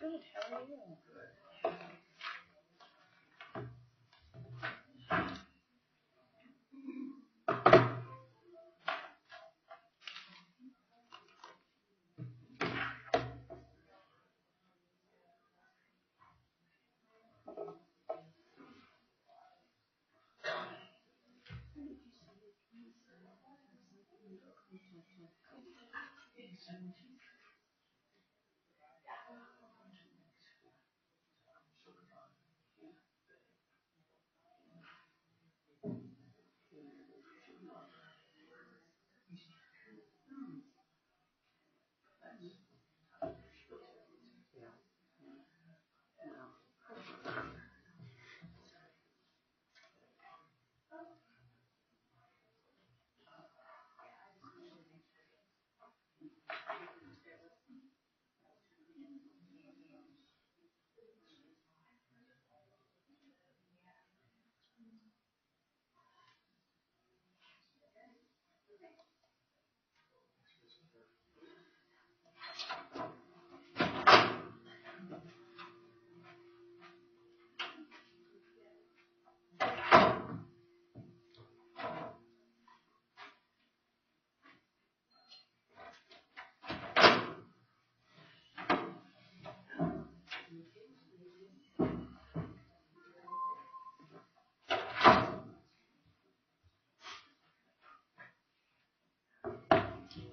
Good. How are you?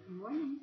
Good morning.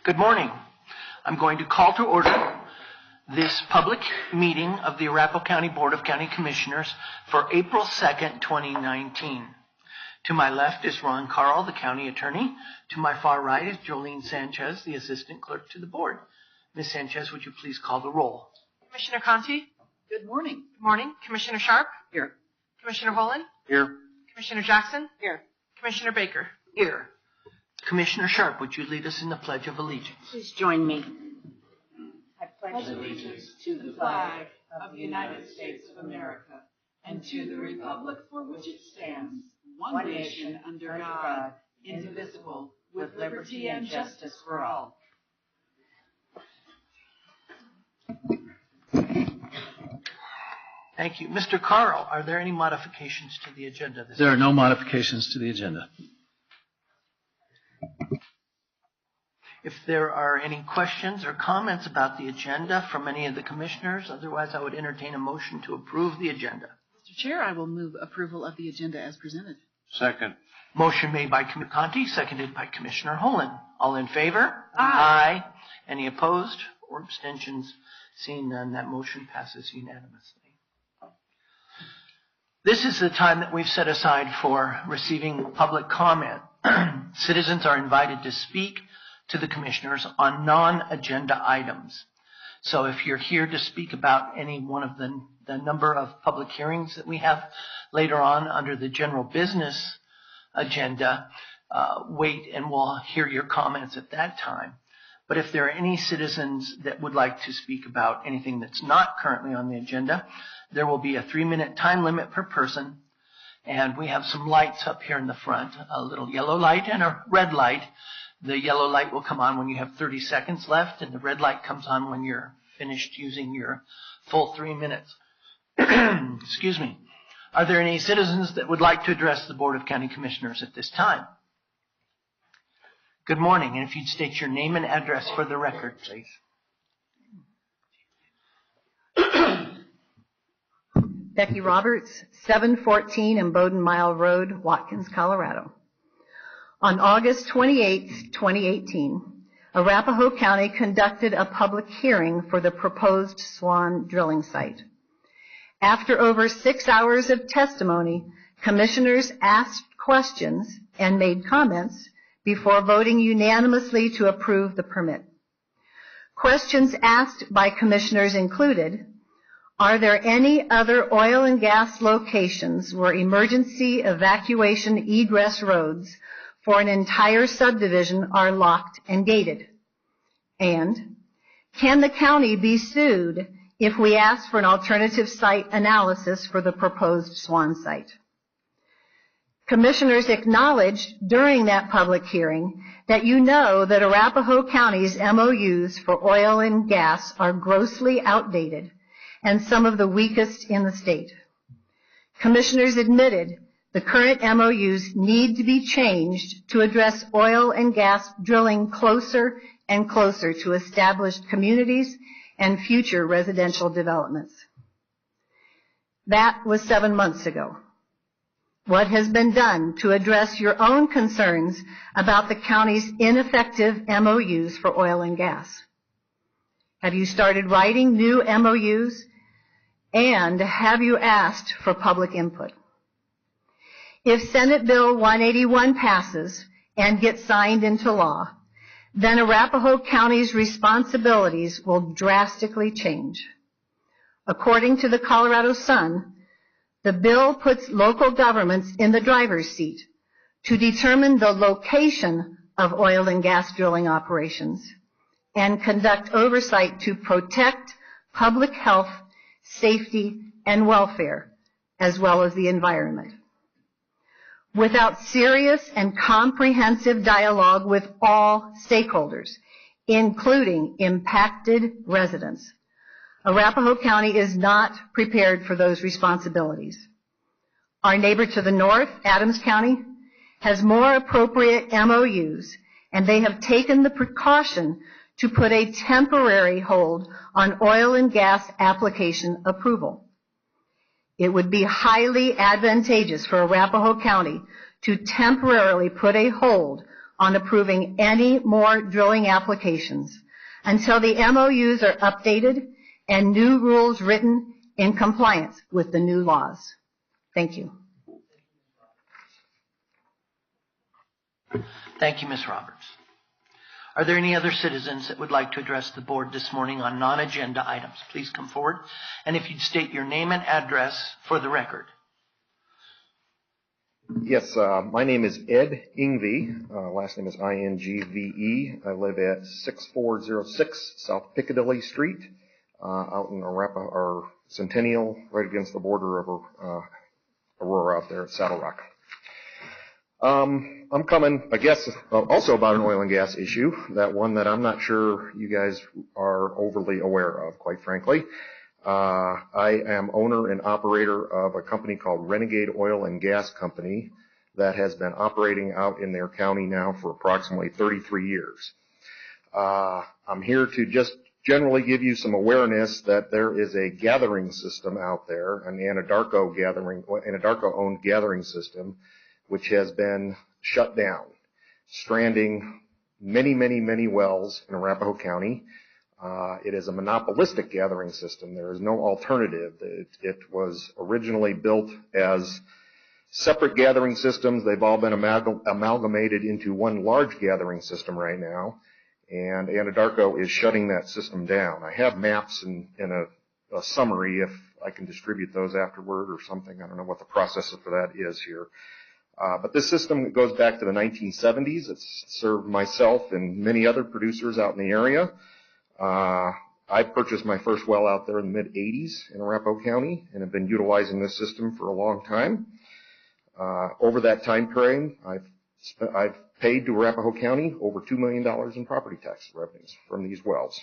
Good morning. I'm going to call to order this public meeting of the Arapahoe County Board of County Commissioners for April 2nd, 2019. To my left is Ron Carl, the county attorney. To my far right is Jolene Sanchez, the assistant clerk to the board. Ms. Sanchez, would you please call the roll? Commissioner Conti? Good morning. Good morning. Commissioner Sharp? Here. Commissioner Holland? Here. Commissioner Jackson? Here. Commissioner Baker? Here. Commissioner Sharp, would you lead us in the Pledge of Allegiance? Please join me. I pledge allegiance to the flag of the United States of America and to the republic for which it stands, one nation under God, indivisible, with liberty and justice for all. Thank you. Mr. Carl, are there any modifications to the agenda this There are no modifications to the agenda. If there are any questions or comments about the agenda from any of the commissioners, otherwise I would entertain a motion to approve the agenda. Mr. Chair, I will move approval of the agenda as presented. Second. Motion made by Commissioner Conti, seconded by Commissioner Holland. All in favor? Aye. Aye. Any opposed or abstentions? Seeing none, that motion passes unanimously. This is the time that we've set aside for receiving public comment. Citizens are invited to speak to the commissioners on non-agenda items. So if you're here to speak about any one of the number of public hearings that we have later on under the general business agenda, wait and we'll hear your comments at that time. But if there are any citizens that would like to speak about anything that's not currently on the agenda, there will be a 3-minute time limit per person. And we have some lights up here in the front, a little yellow light and a red light. The yellow light will come on when you have 30 seconds left, and the red light comes on when you're finished using your full 3 minutes. Excuse me. Are there any citizens that would like to address the Board of County Commissioners at this time? Good morning, and if you'd state your name and address for the record, please. Becky Roberts, 714 Imboden Mile Road, Watkins, Colorado. On August 28, 2018, Arapahoe County conducted a public hearing for the proposed Swan drilling site. After over 6 hours of testimony, commissioners asked questions and made comments before voting unanimously to approve the permit. Questions asked by commissioners included: are there any other oil and gas locations where emergency evacuation egress roads for an entire subdivision are locked and gated? And can the county be sued if we ask for an alternative site analysis for the proposed Swan site? Commissioners acknowledged during that public hearing that you know that Arapahoe County's MOUs for oil and gas are grossly outdated and some of the weakest in the state. Commissioners admitted the current MOUs need to be changed to address oil and gas drilling closer and closer to established communities and future residential developments. That was 7 months ago. What has been done to address your own concerns about the county's ineffective MOUs for oil and gas? Have you started writing new MOUs? And have you asked for public input? If Senate Bill 181 passes and gets signed into law, then Arapahoe County's responsibilities will drastically change. According to the Colorado Sun, the bill puts local governments in the driver's seat to determine the location of oil and gas drilling operations and conduct oversight to protect public health, safety, and welfare, as well as the environment. Without serious and comprehensive dialogue with all stakeholders, including impacted residents, Arapahoe County is not prepared for those responsibilities. Our neighbor to the north, Adams County, has more appropriate MOUs, and they have taken the precaution to put a temporary hold on oil and gas application approval. It would be highly advantageous for Arapahoe County to temporarily put a hold on approving any more drilling applications until the MOUs are updated and new rules written in compliance with the new laws. Thank you. Thank you, Ms. Roberts. Are there any other citizens that would like to address the board this morning on non-agenda items? Please come forward. And if you'd state your name and address for the record. Yes, my name is Ed Ingve. Last name is I-N-G-V-E. I live at 6406 South Piccadilly Street, out in Arapahoe, or Centennial, right against the border of Aurora out there at Saddle Rock. I'm coming, I guess, also about an oil and gas issue, that one that I'm not sure you guys are overly aware of, quite frankly. I am owner and operator of a company called Renegade Oil and Gas Company that has been operating out in their county now for approximately 33 years. I'm here to just generally give you some awareness that there is a gathering system out there, an Anadarko-owned gathering system, which has been shut down, stranding many, many, many wells in Arapahoe County. It is a monopolistic gathering system. There is no alternative. It was originally built as separate gathering systems. They've all been amalgamated into one large gathering system right now, and Anadarko is shutting that system down. I have maps and a summary if I can distribute those afterward or something. I don't know what the process for that is here. But this system goes back to the 1970s. It's served myself and many other producers out in the area. I purchased my first well out there in the mid-'80s in Arapahoe County and have been utilizing this system for a long time. Over that time frame, I've paid to Arapahoe County over $2 million in property tax revenues from these wells.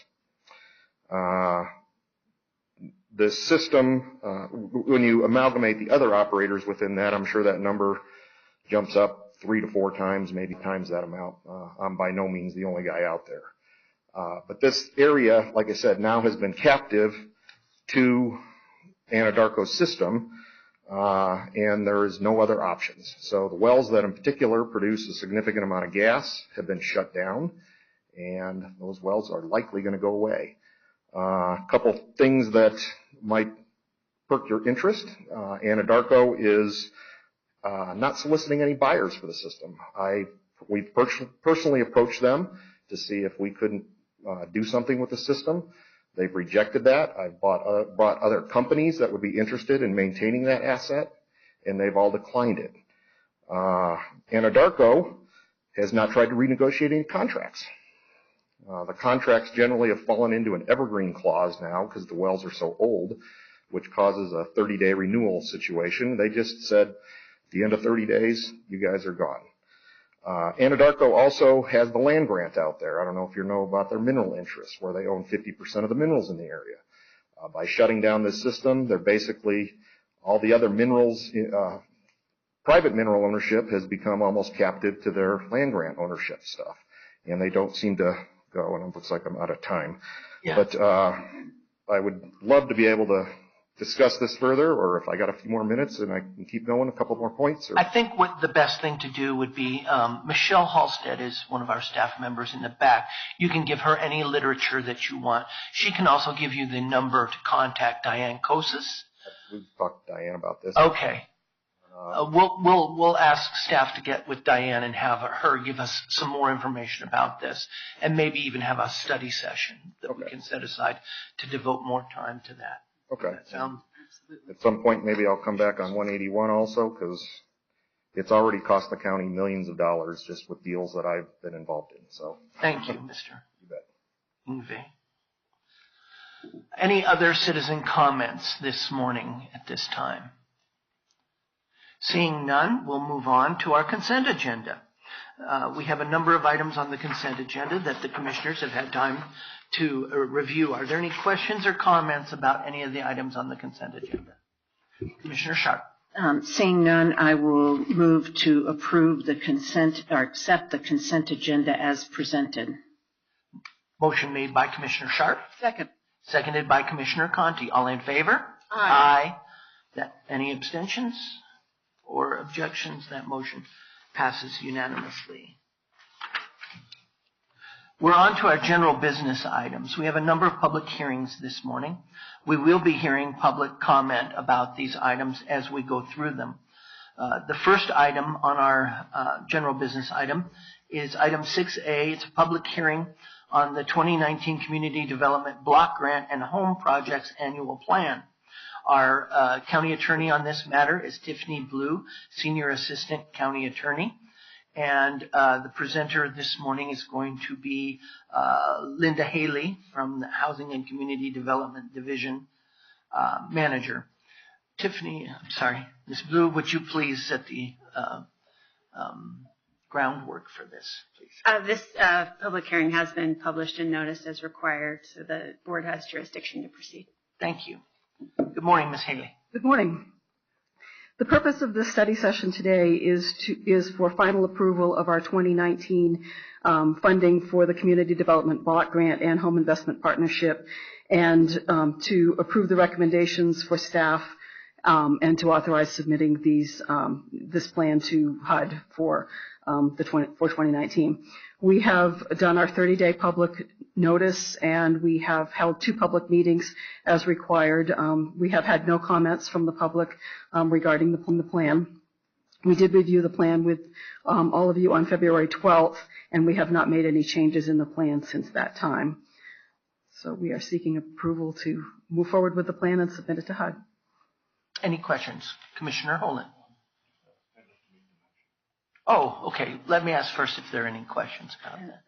The system, when you amalgamate the other operators within that, I'm sure that number jumps up 3 to 4 times, maybe times that amount. I'm by no means the only guy out there. But this area, like I said, now has been captive to Anadarko's system, and there is no other options. So the wells that in particular produce a significant amount of gas have been shut down, and those wells are likely going to go away. A couple things that might perk your interest. Anadarko is not soliciting any buyers for the system. We personally approached them to see if we couldn't do something with the system. They've rejected that. I've brought other companies that would be interested in maintaining that asset, and they've all declined it. Anadarko has not tried to renegotiate any contracts. The contracts generally have fallen into an evergreen clause now because the wells are so old, which causes a 30-day renewal situation. They just said, at the end of 30 days, you guys are gone. Anadarko also has the land grant out there. I don't know if you know about their mineral interests, where they own 50% of the minerals in the area. By shutting down this system, they're basically, all the other minerals, private mineral ownership has become almost captive to their land grant ownership stuff. And they don't seem to go, and it looks like I'm out of time. Yeah. But I would love to be able to discuss this further, or if I got a few more minutes and I can keep going a couple more points. Or... I think what the best thing to do would be, Michelle Halstead is one of our staff members in the back. You can give her any literature that you want. She can also give you the number to contact Diane Kosis. We've talked to Diane about this. Okay. We'll ask staff to get with Diane and have her give us some more information about this, and maybe even have a study session that we can set aside to devote more time to that. Okay. Absolutely. At some point, maybe I'll come back on 181 also, because it's already cost the county millions of dollars just with deals that I've been involved in. So thank you, Mr. You bet. Ingve. Any other citizen comments this morning at this time? Seeing none, we'll move on to our consent agenda. We have a number of items on the consent agenda that the commissioners have had time to review. Are there any questions or comments about any of the items on the consent agenda? Commissioner Sharp. Seeing none, I will move to approve the consent or accept the consent agenda as presented. Motion made by Commissioner Sharp. Second. Seconded by Commissioner Conti. All in favor? Aye. Any abstentions or objections? That motion passes unanimously. We're on to our general business items. We have a number of public hearings this morning. We will be hearing public comment about these items as we go through them. The first item on our general business item is item 6A. It's a public hearing on the 2019 Community Development Block Grant and Home Projects Annual Plan. Our county attorney on this matter is Tiffany Blue, Senior Assistant County Attorney. And the presenter this morning is going to be Linda Haley from the Housing and Community Development Division Manager. Ms. Blue, would you please set the groundwork for this, please? This public hearing has been published and noticed as required, so the board has jurisdiction to proceed. Thank you. Good morning, Ms. Haley. Good morning. The purpose of this study session today is for final approval of our 2019 funding for the Community Development Block Grant and Home Investment Partnership, and to approve the recommendations for staff and to authorize submitting this plan to HUD for 2019. We have done our 30-day public notice, and we have held 2 public meetings as required. We have had no comments from the public regarding the plan. We did review the plan with all of you on February 12th, and we have not made any changes in the plan since that time. So we are seeking approval to move forward with the plan and submit it to HUD. Any questions? Commissioner Holden. Oh, okay. Let me ask first if there are any questions about that.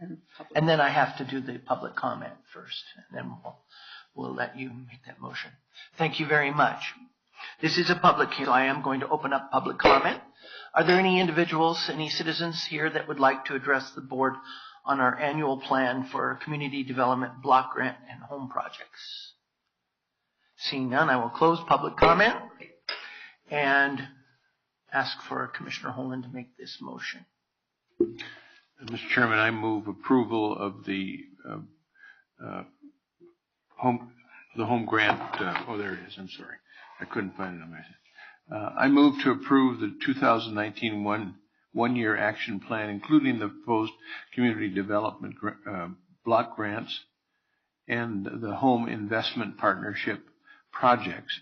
And then I have to do the public comment first, and then we'll let you make that motion. Thank you very much. This is a public hearing, so I am going to open up public comment. Are there any individuals, any citizens here that would like to address the board on our annual plan for community development, block grant, and home projects? Seeing none, I will close public comment and ask for Commissioner Holland to make this motion. Mr. Chairman, I move approval of the home grant. Oh, there it is. I'm sorry. I couldn't find it on my. I move to approve the 2019 one-year action plan, including the proposed community development block grants and the home investment partnership projects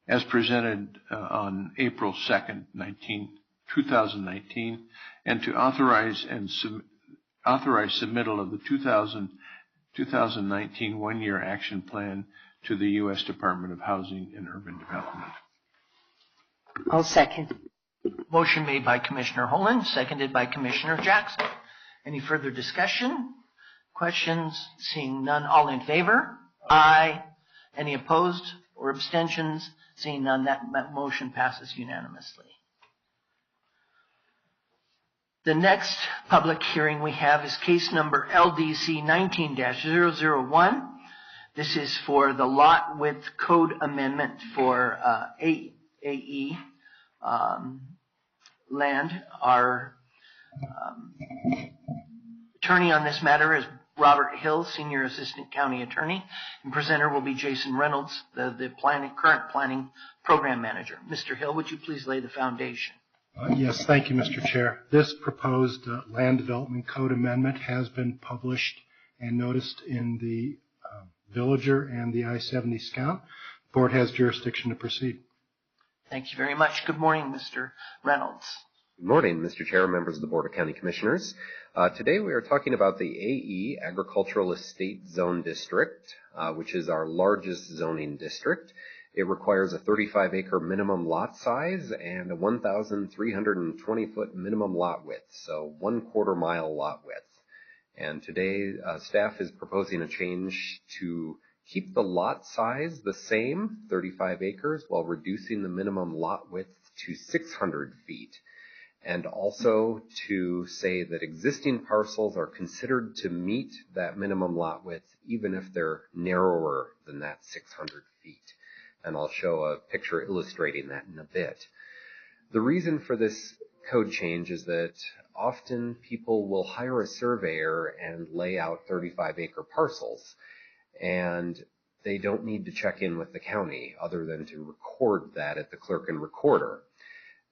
as presented on April 2nd, 2019, and to authorize submittal of the 2019 one-year action plan to the U.S. Department of Housing and Urban Development. I'll second. Motion made by Commissioner Holland, seconded by Commissioner Jackson. Any further discussion? Questions? Seeing none, all in favor? Aye. Any opposed or abstentions? Seeing none, that motion passes unanimously. The next public hearing we have is case number LDC 19-001. This is for the lot width code amendment for AE land. Our attorney on this matter is Robert Hill, Senior Assistant County Attorney, and presenter will be Jason Reynolds, the current planning program manager. Mr. Hill, would you please lay the foundation? Yes, thank you, Mr. Chair. This proposed land development code amendment has been published and noticed in the Villager and the I-70 Scout. The board has jurisdiction to proceed. Thank you very much. Good morning, Mr. Reynolds. Good morning, Mr. Chair, members of the Board of County Commissioners. Today we are talking about the AE, Agricultural Estate Zone District, which is our largest zoning district. It requires a 35-acre minimum lot size and a 1,320-foot minimum lot width, so 1/4 mile lot width. And today staff is proposing a change to keep the lot size the same, 35 acres, while reducing the minimum lot width to 600 feet. And also to say that existing parcels are considered to meet that minimum lot width even if they're narrower than that 600 feet. And I'll show a picture illustrating that in a bit. The reason for this code change is that often people will hire a surveyor and lay out 35-acre parcels, and they don't need to check in with the county other than to record that at the clerk and recorder.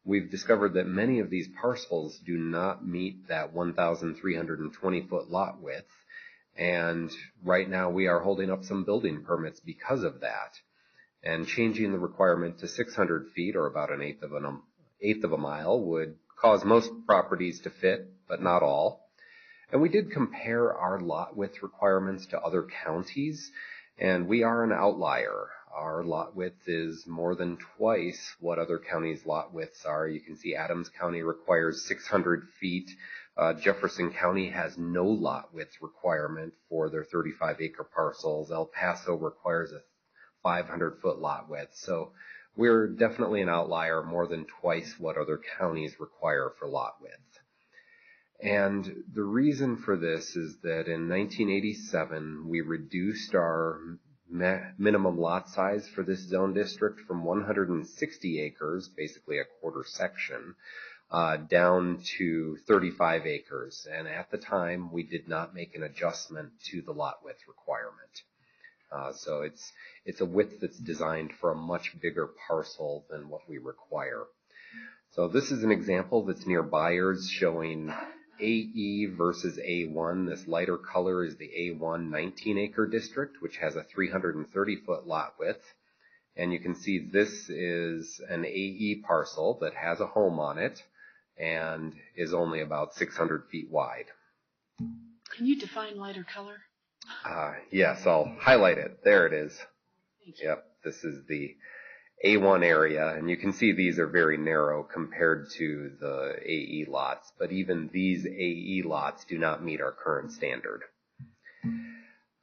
We've discovered that many of these parcels do not meet that 1,320-foot lot width, and right now we are holding up some building permits because of that. And changing the requirement to 600 feet, or about an eighth of a mile, would cause most properties to fit, but not all. And we did compare our lot width requirements to other counties, and we are an outlier. Our lot width is more than twice what other counties' lot widths are. You can see Adams County requires 600 feet. Jefferson County has no lot width requirement for their 35-acre parcels. El Paso requires a 500-foot lot width. So we're definitely an outlier, more than twice what other counties require for lot width. And the reason for this is that in 1987, we reduced our minimum lot size for this zone district from 160 acres, basically a quarter section, down to 35 acres. And at the time, we did not make an adjustment to the lot width requirement. So it's a width that's designed for a much bigger parcel than what we require. So this is an example that's near Byers showing AE versus A1. This lighter color is the A1 19-acre district, which has a 330-foot lot width. And you can see this is an AE parcel that has a home on it and is only about 600 feet wide. Can you define lighter color? Yes, I'll highlight it. There it is. Yep, this is the A1 area, and you can see these are very narrow compared to the AE lots, but even these AE lots do not meet our current standard.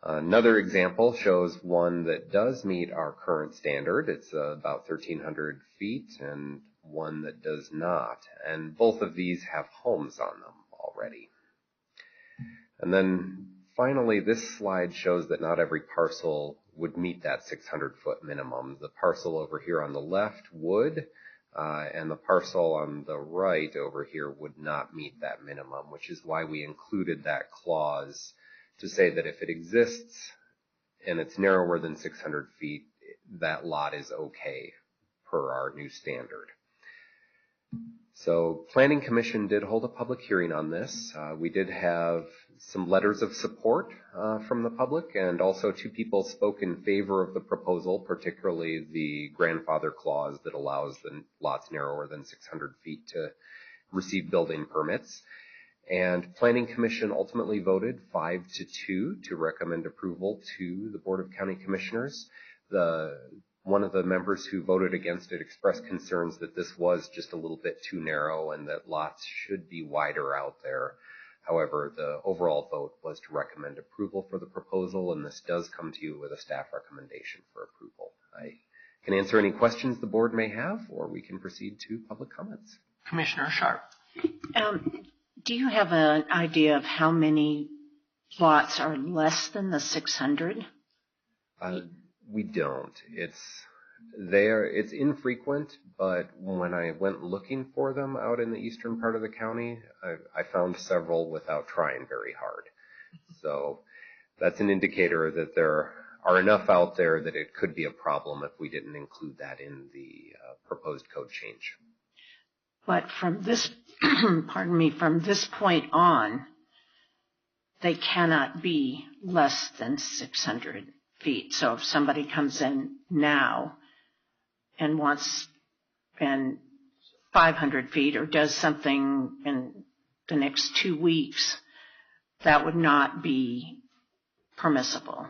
Another example shows one that does meet our current standard. It's about 1,300 feet, and one that does not. And both of these have homes on them already. And then finally, this slide shows that not every parcel would meet that 600-foot minimum. The parcel over here on the left would, and the parcel on the right over here would not meet that minimum, which is why we included that clause to say that if it exists and it's narrower than 600 feet, that lot is okay per our new standard. So Planning Commission did hold a public hearing on this. We did have some letters of support from the public, and also 2 people spoke in favor of the proposal, particularly the grandfather clause that allows the lots narrower than 600 feet to receive building permits. And Planning Commission ultimately voted 5-2 to recommend approval to the Board of County Commissioners. One of the members who voted against it expressed concerns that this was just a little bit too narrow and that lots should be wider out there. However, the overall vote was to recommend approval for the proposal, and this does come to you with a staff recommendation for approval. I can answer any questions the board may have, or we can proceed to public comments. Commissioner Sharp. Do you have an idea of how many lots are less than the 600? We don't. It's infrequent, but when I went looking for them out in the eastern part of the county, I found several without trying very hard. So that's an indicator that there are enough out there that it could be a problem if we didn't include that in the proposed code change. But from this, from this point on, they cannot be less than 600 feet. So if somebody comes in now and wants 500 feet or does something in the next 2 weeks, that would not be permissible.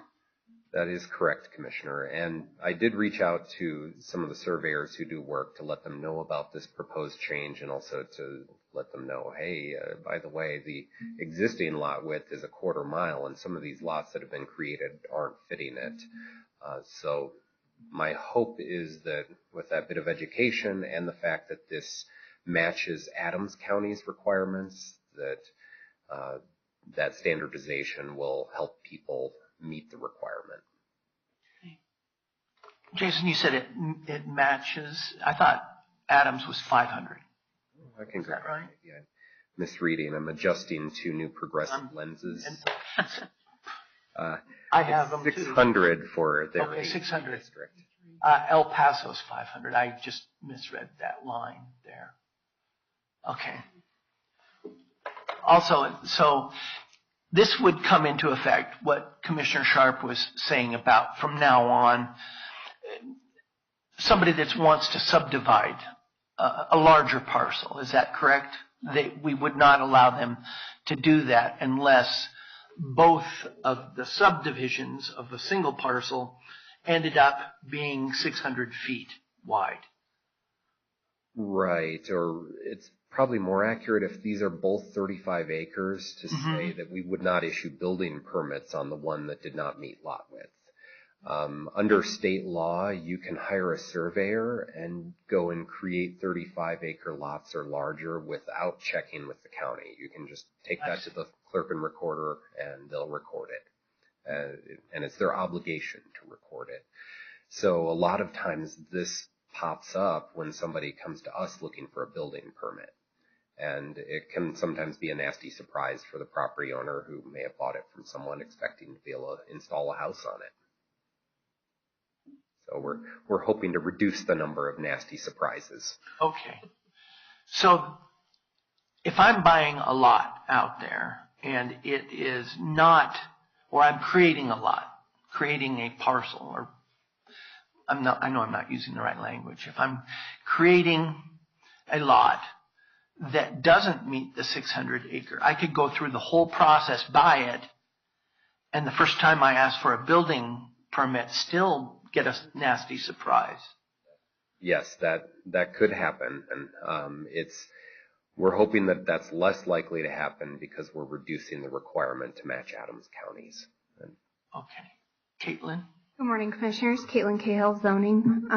That is correct, Commissioner. And I did reach out to some of the surveyors who do work to let them know about this proposed change, and also to let them know, hey, by the way, the existing lot width is 1/4 mile, and some of these lots that have been created aren't fitting it. So my hope is that with that bit of education and the fact that this matches Adams County's requirements, that that standardization will help people meet the requirement. Jason, you said it matches. I thought Adams was 500. I can Is that right? Yeah, misreading. I'm adjusting to new progressive lenses. I have them 600 too. for their Okay, 600 district. El Paso's 500. I just misread that line there. Okay. Also, so this would come into effect, what Commissioner Sharp was saying about from now on, somebody that wants to subdivide a larger parcel. Is that correct? We would not allow them to do that unless both of the subdivisions of a single parcel ended up being 600 feet wide. Right, or it's probably more accurate if these are both 35 acres to say that we would not issue building permits on the one that did not meet lot width. Under state law, you can hire a surveyor and go and create 35-acre lots or larger without checking with the county. You can just take that to the clerk and recorder, and they'll record it. And it's their obligation to record it. So a lot of times this pops up when somebody comes to us looking for a building permit. And it can sometimes be a nasty surprise for the property owner who may have bought it from someone expecting to be able to install a house on it. So we're hoping to reduce the number of nasty surprises. Okay. So if I'm buying a lot out there and it is not, or I'm creating a lot, creating a parcel, or I know I'm not using the right language. If I'm creating a lot that doesn't meet the 600 acre, I could go through the whole process, buy it, and the first time I ask for a building permit still get a nasty surprise. yes, that could happen, and we're hoping that that's less likely to happen because we're reducing the requirement to match Adams counties. Okay. Caitlin? Good morning, Commissioners. Caitlin Cahill, Zoning.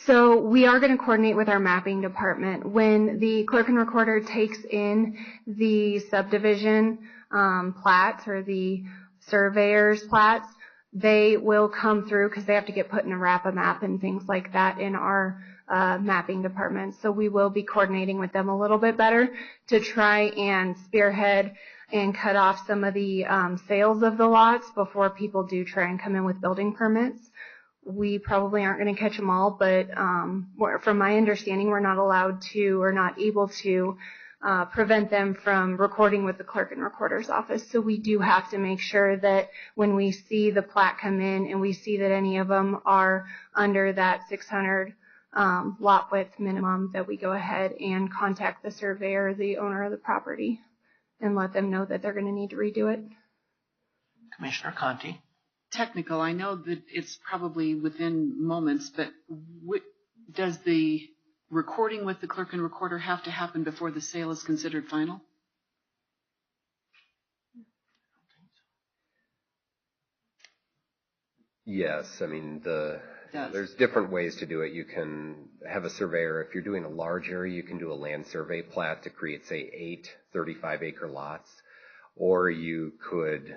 So we are going to coordinate with our mapping department. When the clerk and recorder takes in the subdivision plats or the surveyor's plats, they will come through because they have to get put in a RAPA-map and things like that in our mapping department. So we will be coordinating with them a little bit better to try and spearhead and cut off some of the sales of the lots before people do try and come in with building permits. We probably aren't going to catch them all, but from my understanding, we're not allowed to or not able to prevent them from recording with the clerk and recorder's office. So we do have to make sure that when we see the plat come in and we see that any of them are under that 600 lot width minimum, that we go ahead and contact the surveyor, the owner of the property, and let them know that they're going to need to redo it. Commissioner Conti? Technical, I know that it's probably within moments, but does the recording with the clerk and recorder have to happen before the sale is considered final? Yes, I mean, there's different ways to do it. You can have a surveyor. If you're doing a large area, you can do a land survey plat to create, say, 8 35-acre lots. Or you could,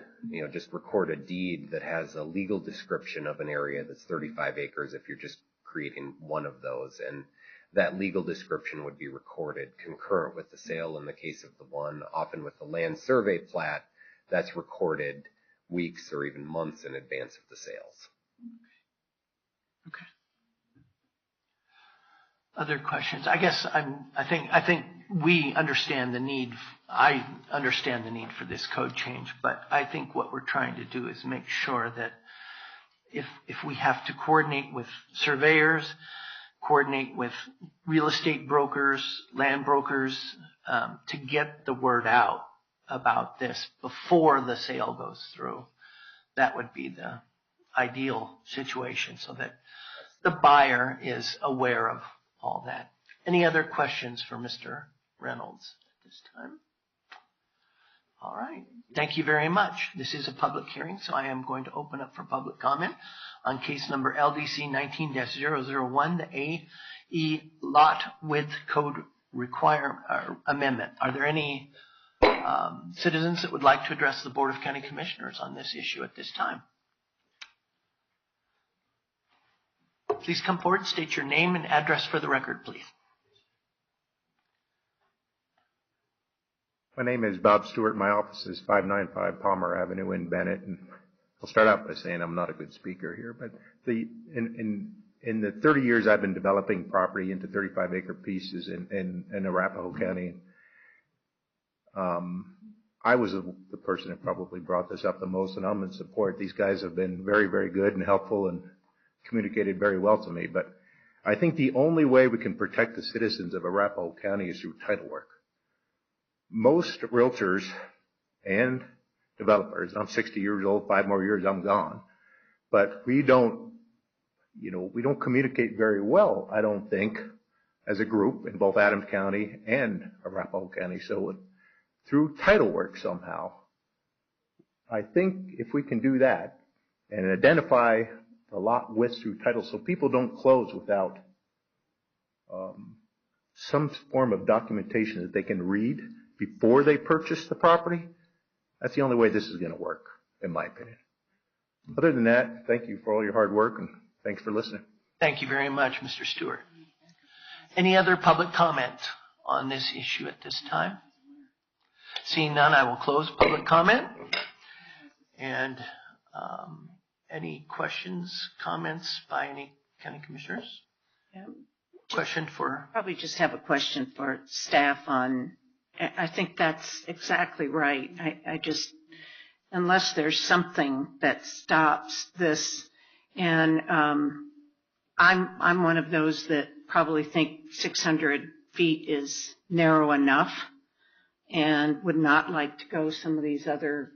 just record a deed that has a legal description of an area that's 35 acres if you're just creating one of those. And that legal description would be recorded concurrent with the sale in the case of the one. Often with the land survey plat, that's recorded weeks or even months in advance of the sales. Okay. Other questions? I guess I think we understand the need. I understand the need for this code change, but I think what we're trying to do is make sure that if we have to coordinate with surveyors, coordinate with real estate brokers, land brokers, to get the word out about this before the sale goes through, that would be the ideal situation so that the buyer is aware of all that. Any other questions for Mr. Reynolds at this time? All right. Thank you very much. This is a public hearing, so I am going to open up for public comment on case number LDC 19-001, the AE lot width code amendment. Are there any citizens that would like to address the Board of County Commissioners on this issue at this time? Please come forward and state your name and address for the record, please. My name is Bob Stewart. My office is 595 Palmer Avenue in Bennett. And I'll start out by saying I'm not a good speaker here, but in the 30 years I've been developing property into 35-acre pieces in Arapahoe County, I was the person that probably brought this up the most, and I'm in support. These guys have been very, very good and helpful and communicated very well to me. But I think the only way we can protect the citizens of Arapahoe County is through title work. Most realtors and developers, I'm 60 years old, 5 more years, I'm gone. But we don't communicate very well, I don't think, as a group in both Adams County and Arapahoe County. So through title work somehow, I think if we can do that and identify the lot width through title so people don't close without some form of documentation that they can read before they purchase the property, that's the only way this is going to work, in my opinion. Other than that, thank you for all your hard work, and thanks for listening. Thank you very much, Mr. Stewart. Any other public comment on this issue at this time? Seeing none, I will close public comment. And any questions, comments by any county commissioners? Question for... Probably just have a question for staff on... I think that's exactly right. I just, unless there's something that stops this, and I'm one of those that probably think 600 feet is narrow enough and would not like to go some of these other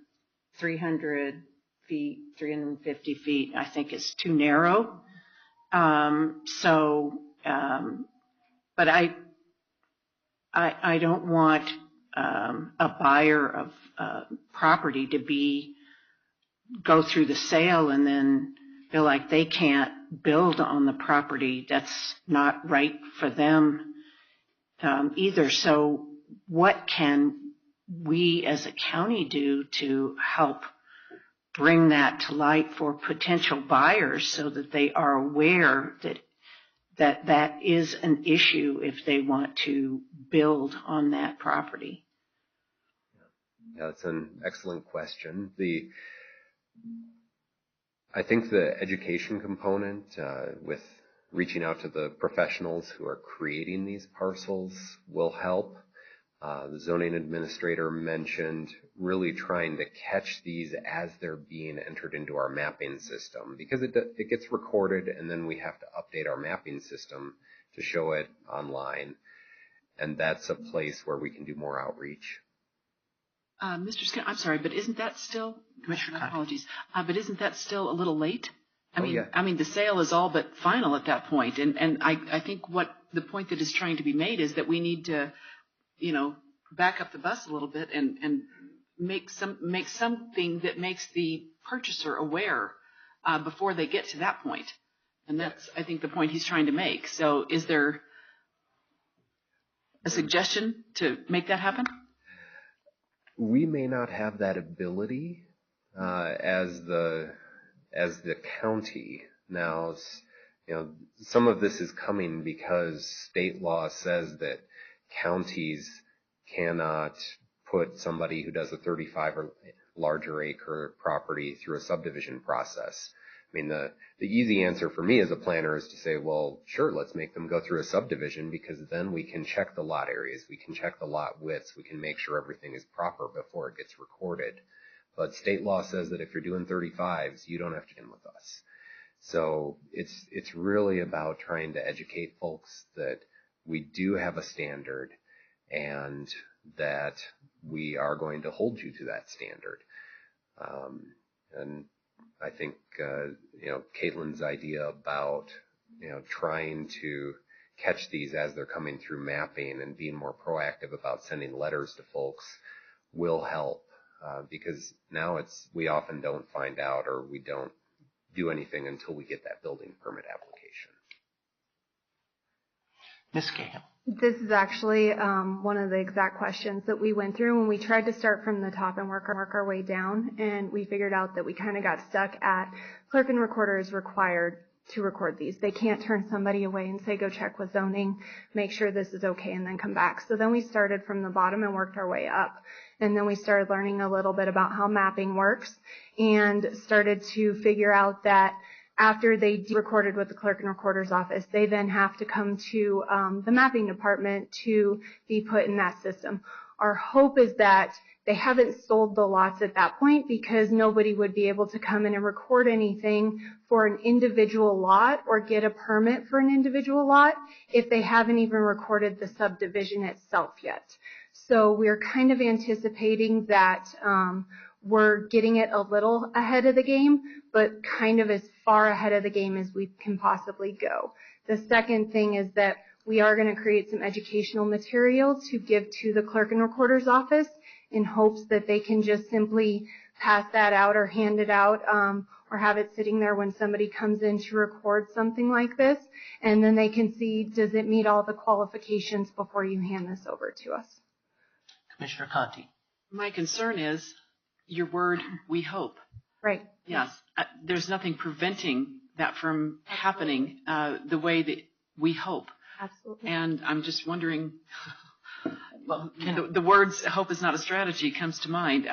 300 feet, 350 feet. I think it's too narrow. So But I don't want a buyer of property to go through the sale and then feel like they can't build on the property. That's not right for them either. So what can we as a county do to help bring that to light for potential buyers so that they are aware that is an issue if they want to build on that property? Yeah, that's an excellent question. I think the education component with reaching out to the professionals who are creating these parcels will help. The zoning administrator mentioned really trying to catch these as they're being entered into our mapping system, because it gets recorded and then we have to update our mapping system to show it online. And that's a place where we can do more outreach. Mr. Skinner, I'm sorry, but isn't that still, Commissioner, apologies, but isn't that still a little late? I mean, the sale is all but final at that point. And I think what the point that is trying to be made is that we need to, back up the bus a little bit and make something that makes the purchaser aware before they get to that point. And that's, I think, the point he's trying to make. So is there a suggestion to make that happen? We may not have that ability as the county. Now, some of this is coming because state law says that counties cannot put somebody who does a 35 or larger acre property through a subdivision process. I mean, the easy answer for me as a planner is to say, well, sure, let's make them go through a subdivision, because then we can check the lot areas, we can check the lot widths, we can make sure everything is proper before it gets recorded. But state law says that if you're doing 35s, you don't have to deal with us. So it's really about trying to educate folks that we do have a standard and that we are going to hold you to that standard. And I think, Caitlin's idea about, trying to catch these as they're coming through mapping and being more proactive about sending letters to folks will help, because now we often don't find out, or we don't do anything until we get that building permit application. Ms. Cahill. This is actually one of the exact questions that we went through when we tried to start from the top and work our way down, and we figured out that we kind of got stuck at clerk and recorder is required to record these. They can't turn somebody away and say, go check with zoning, make sure this is okay, and then come back. So then we started from the bottom and worked our way up. And then we started learning a little bit about how mapping works and started to figure out that after they recorded with the clerk and recorder's office, they then have to come to the mapping department to be put in that system. Our hope is that they haven't sold the lots at that point, because nobody would be able to come in and record anything for an individual lot or get a permit for an individual lot if they haven't even recorded the subdivision itself yet. So we're kind of anticipating that we're getting it a little ahead of the game, but kind of as far ahead of the game as we can possibly go. The second thing is that we are going to create some educational material to give to the clerk and recorder's office in hopes that they can just simply pass that out or hand it out, or have it sitting there when somebody comes in to record something like this, and then they can see, does it meet all the qualifications before you hand this over to us. Commissioner Conti. My concern is your word, we hope. Right. Yes. There's nothing preventing that from happening the way that we hope. Absolutely. And I'm just wondering, well, the words "hope is not a strategy" comes to mind.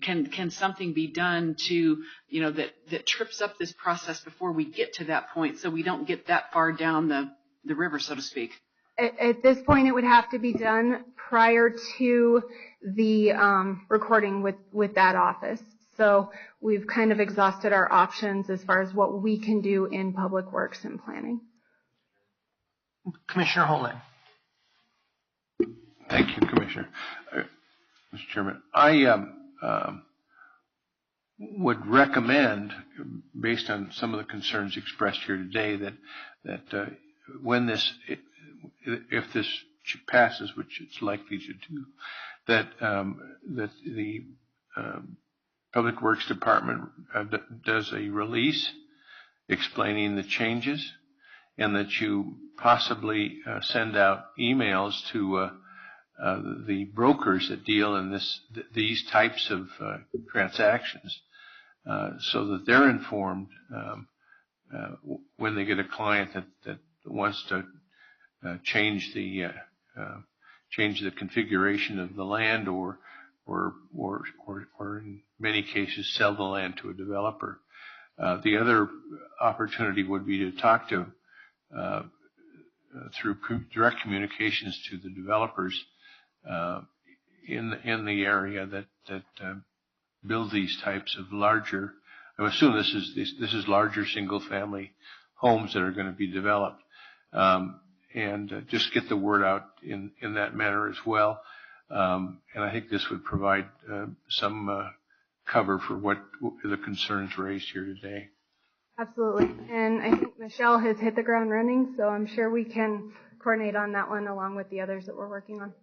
Can something be done to, that trips up this process before we get to that point, so we don't get that far down the river, so to speak? At this point, it would have to be done prior to the recording with that office. So we've kind of exhausted our options as far as what we can do in public works and planning. Commissioner Holden. Thank you, Commissioner. Mr. Chairman, would recommend, based on some of the concerns expressed here today, that when if this passes, which it's likely to do, that the Public Works Department does a release explaining the changes, and that you possibly send out emails to the brokers that deal in these types of transactions, so that they're informed when they get a client that wants to change the configuration of the land, or in many cases sell the land to a developer. The other opportunity would be to talk to through direct communications to the developers in the area that build these types of larger. I assume this is larger single-family homes that are going to be developed, and just get the word out in that manner as well. And I think this would provide some cover for what the concerns raised here today. Absolutely. And I think Michelle has hit the ground running, so I'm sure we can coordinate on that one along with the others that we're working on.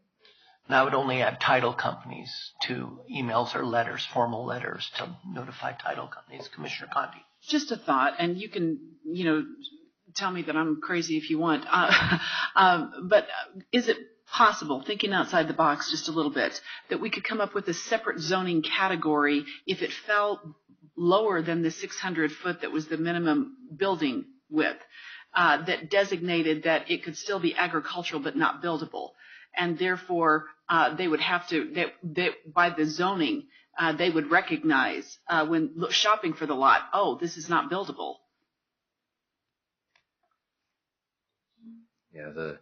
And I would only add title companies to emails or letters, formal letters to notify title companies. Commissioner Conti. Just a thought, and you can, tell me that I'm crazy if you want. But is it possible, thinking outside the box just a little bit, that we could come up with a separate zoning category if it fell lower than the 600 foot that was the minimum building width, that designated that it could still be agricultural but not buildable? And therefore, they would have to, by the zoning, they would recognize when shopping for the lot, oh, this is not buildable. Yeah,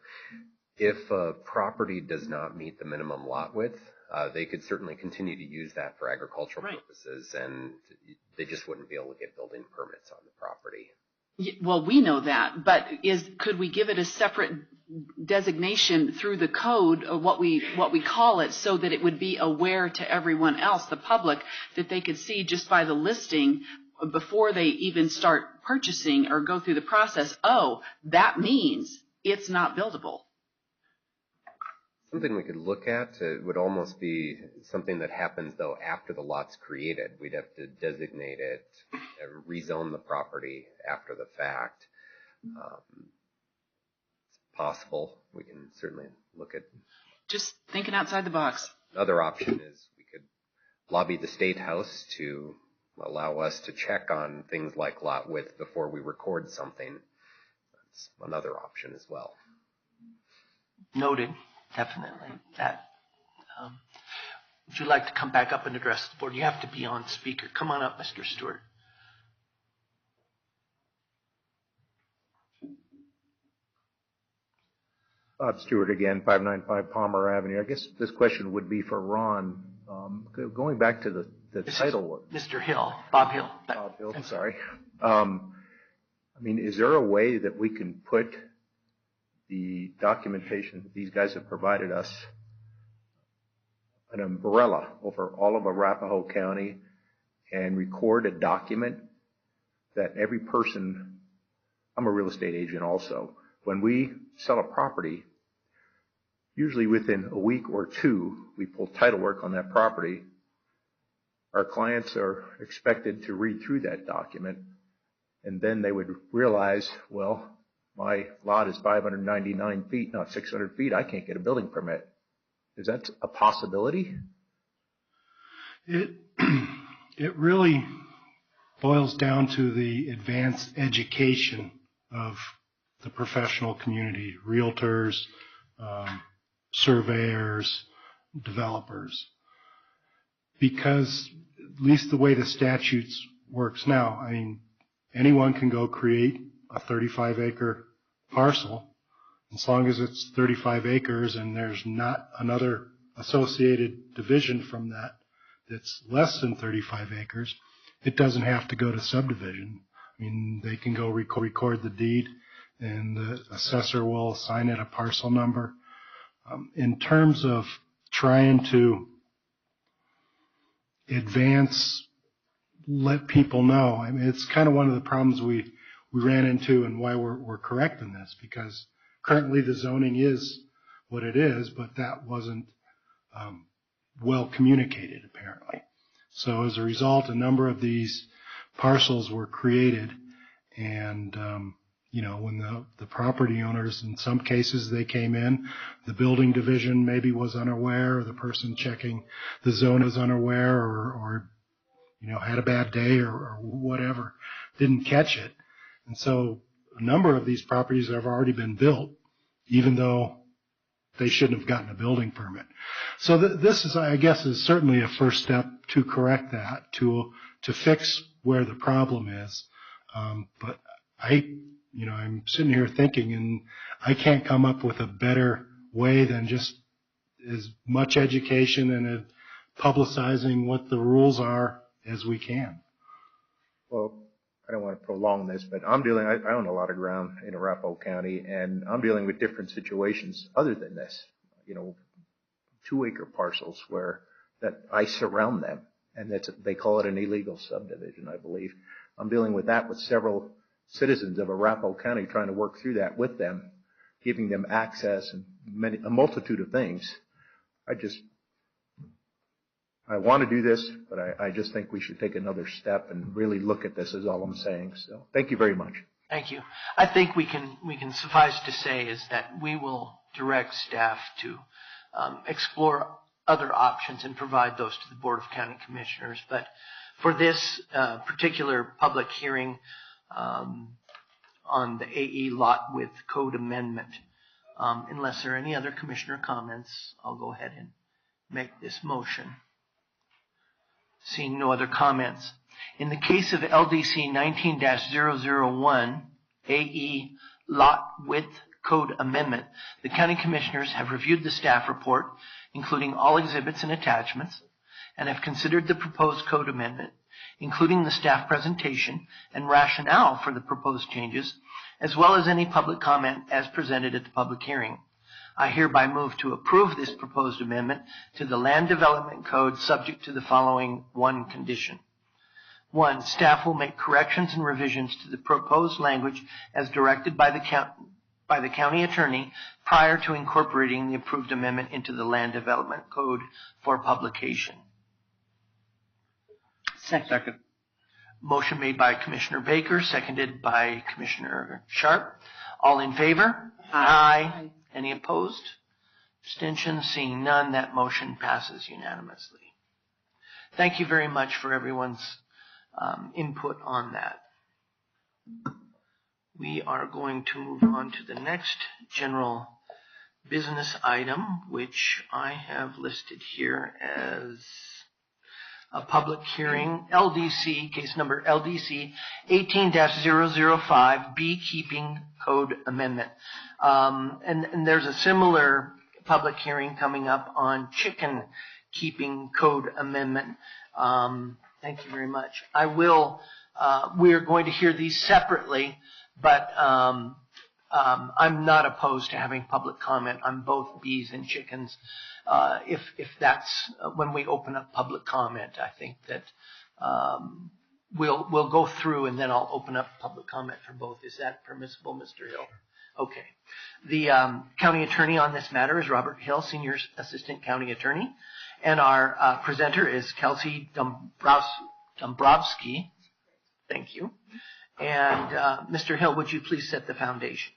if a property does not meet the minimum lot width, they could certainly continue to use that for agricultural purposes, and they just wouldn't be able to get building permits on the property. Well, we know that, but could we give it a separate designation through the code of what we call it, so that it would be aware to everyone else, the public, that they could see just by the listing before they even start purchasing or go through the process, oh, that means it's not buildable? Something we could look at, it would almost be something that happens, though, after the lot's created. We'd have to designate it, rezone the property after the fact. It's possible. We can certainly look at. Just thinking outside the box. Another option is we could lobby the State House to allow us to check on things like lot width before we record something. That's another option as well. Noted. Definitely. That. Would you like to come back up and address the board? You have to be on speaker. Come on up, Mr. Stewart. Bob Stewart again, 595 Palmer Avenue. I guess this question would be for Ron. Going back to the title. Mr. Hill, Bob Hill. Bob Hill, I'm sorry. Is there a way that we can put the documentation that these guys have provided us, an umbrella over all of Arapahoe County, and record a document that every person, I'm a real estate agent also, when we sell a property, usually within a week or two, we pull title work on that property. Our clients are expected to read through that document, and then they would realize, well, my lot is 599 feet, not 600 feet. I can't get a building permit. Is that a possibility? It really boils down to the advanced education of the professional community, realtors, surveyors, developers. Because at least the way the statutes works now, anyone can go create a 35-acre parcel, as long as it's 35 acres and there's not another associated division from that that's less than 35 acres, it doesn't have to go to subdivision. They can go record the deed, and the assessor will assign it a parcel number. In terms of trying to advance let people know. I mean, it's kind of one of the problems we ran into and why we're correcting this, because currently the zoning is what it is, but that wasn't well communicated apparently. So as a result, a number of these parcels were created, and when the property owners, in some cases they came in, the building division maybe was unaware, or the person checking the zone was unaware, or had a bad day or whatever, didn't catch it. And so a number of these properties have already been built, even though they shouldn't have gotten a building permit. So this is, I guess, is certainly a first step to correct that, to fix where the problem is. But I'm sitting here thinking, and I can't come up with a better way than just as much education and publicizing what the rules are as we can. Well, I don't want to prolong this, but I own a lot of ground in Arapahoe County, and I'm dealing with different situations other than this. 2-acre parcels that I surround them, and they call it an illegal subdivision, I believe. I'm dealing with that with several citizens of Arapahoe County, trying to work through that with them, giving them access and a multitude of things. I want to do this, but I just think we should take another step and really look at this, is all I'm saying. So thank you very much. Thank you. I think we can suffice to say is that we will direct staff to explore other options and provide those to the Board of County Commissioners. But for this particular public hearing on the AE lot width code amendment, unless there are any other commissioner comments, I'll go ahead and make this motion. Seeing no other comments. In the case of LDC 19-001 AE lot width code amendment, the County Commissioners have reviewed the staff report, including all exhibits and attachments, and have considered the proposed code amendment, including the staff presentation and rationale for the proposed changes, as well as any public comment as presented at the public hearing. I hereby move to approve this proposed amendment to the Land Development Code, subject to the following one condition. 1, staff will make corrections and revisions to the proposed language as directed by the county attorney prior to incorporating the approved amendment into the Land Development Code for publication. Second. Motion made by Commissioner Baker, seconded by Commissioner Sharp. All in favor? Aye. Any opposed? Abstentions? Seeing none, that motion passes unanimously. Thank you very much for everyone's input on that. We are going to move on to the next general business item, which I have listed here as a public hearing, LDC, case number LDC 18-005, Beekeeping Code Amendment. And there's a similar public hearing coming up on Chicken Keeping Code Amendment. Thank you very much. We are going to hear these separately, but I'm not opposed to having public comment on both bees and chickens. If that's when we open up public comment, I think that we'll go through and then I'll open up public comment for both. Is that permissible, Mr. Hill? Okay. The county attorney on this matter is Robert Hill, Senior Assistant County Attorney, and our presenter is Kelsey Dombrowski. Thank you. And Mr. Hill, would you please set the foundation?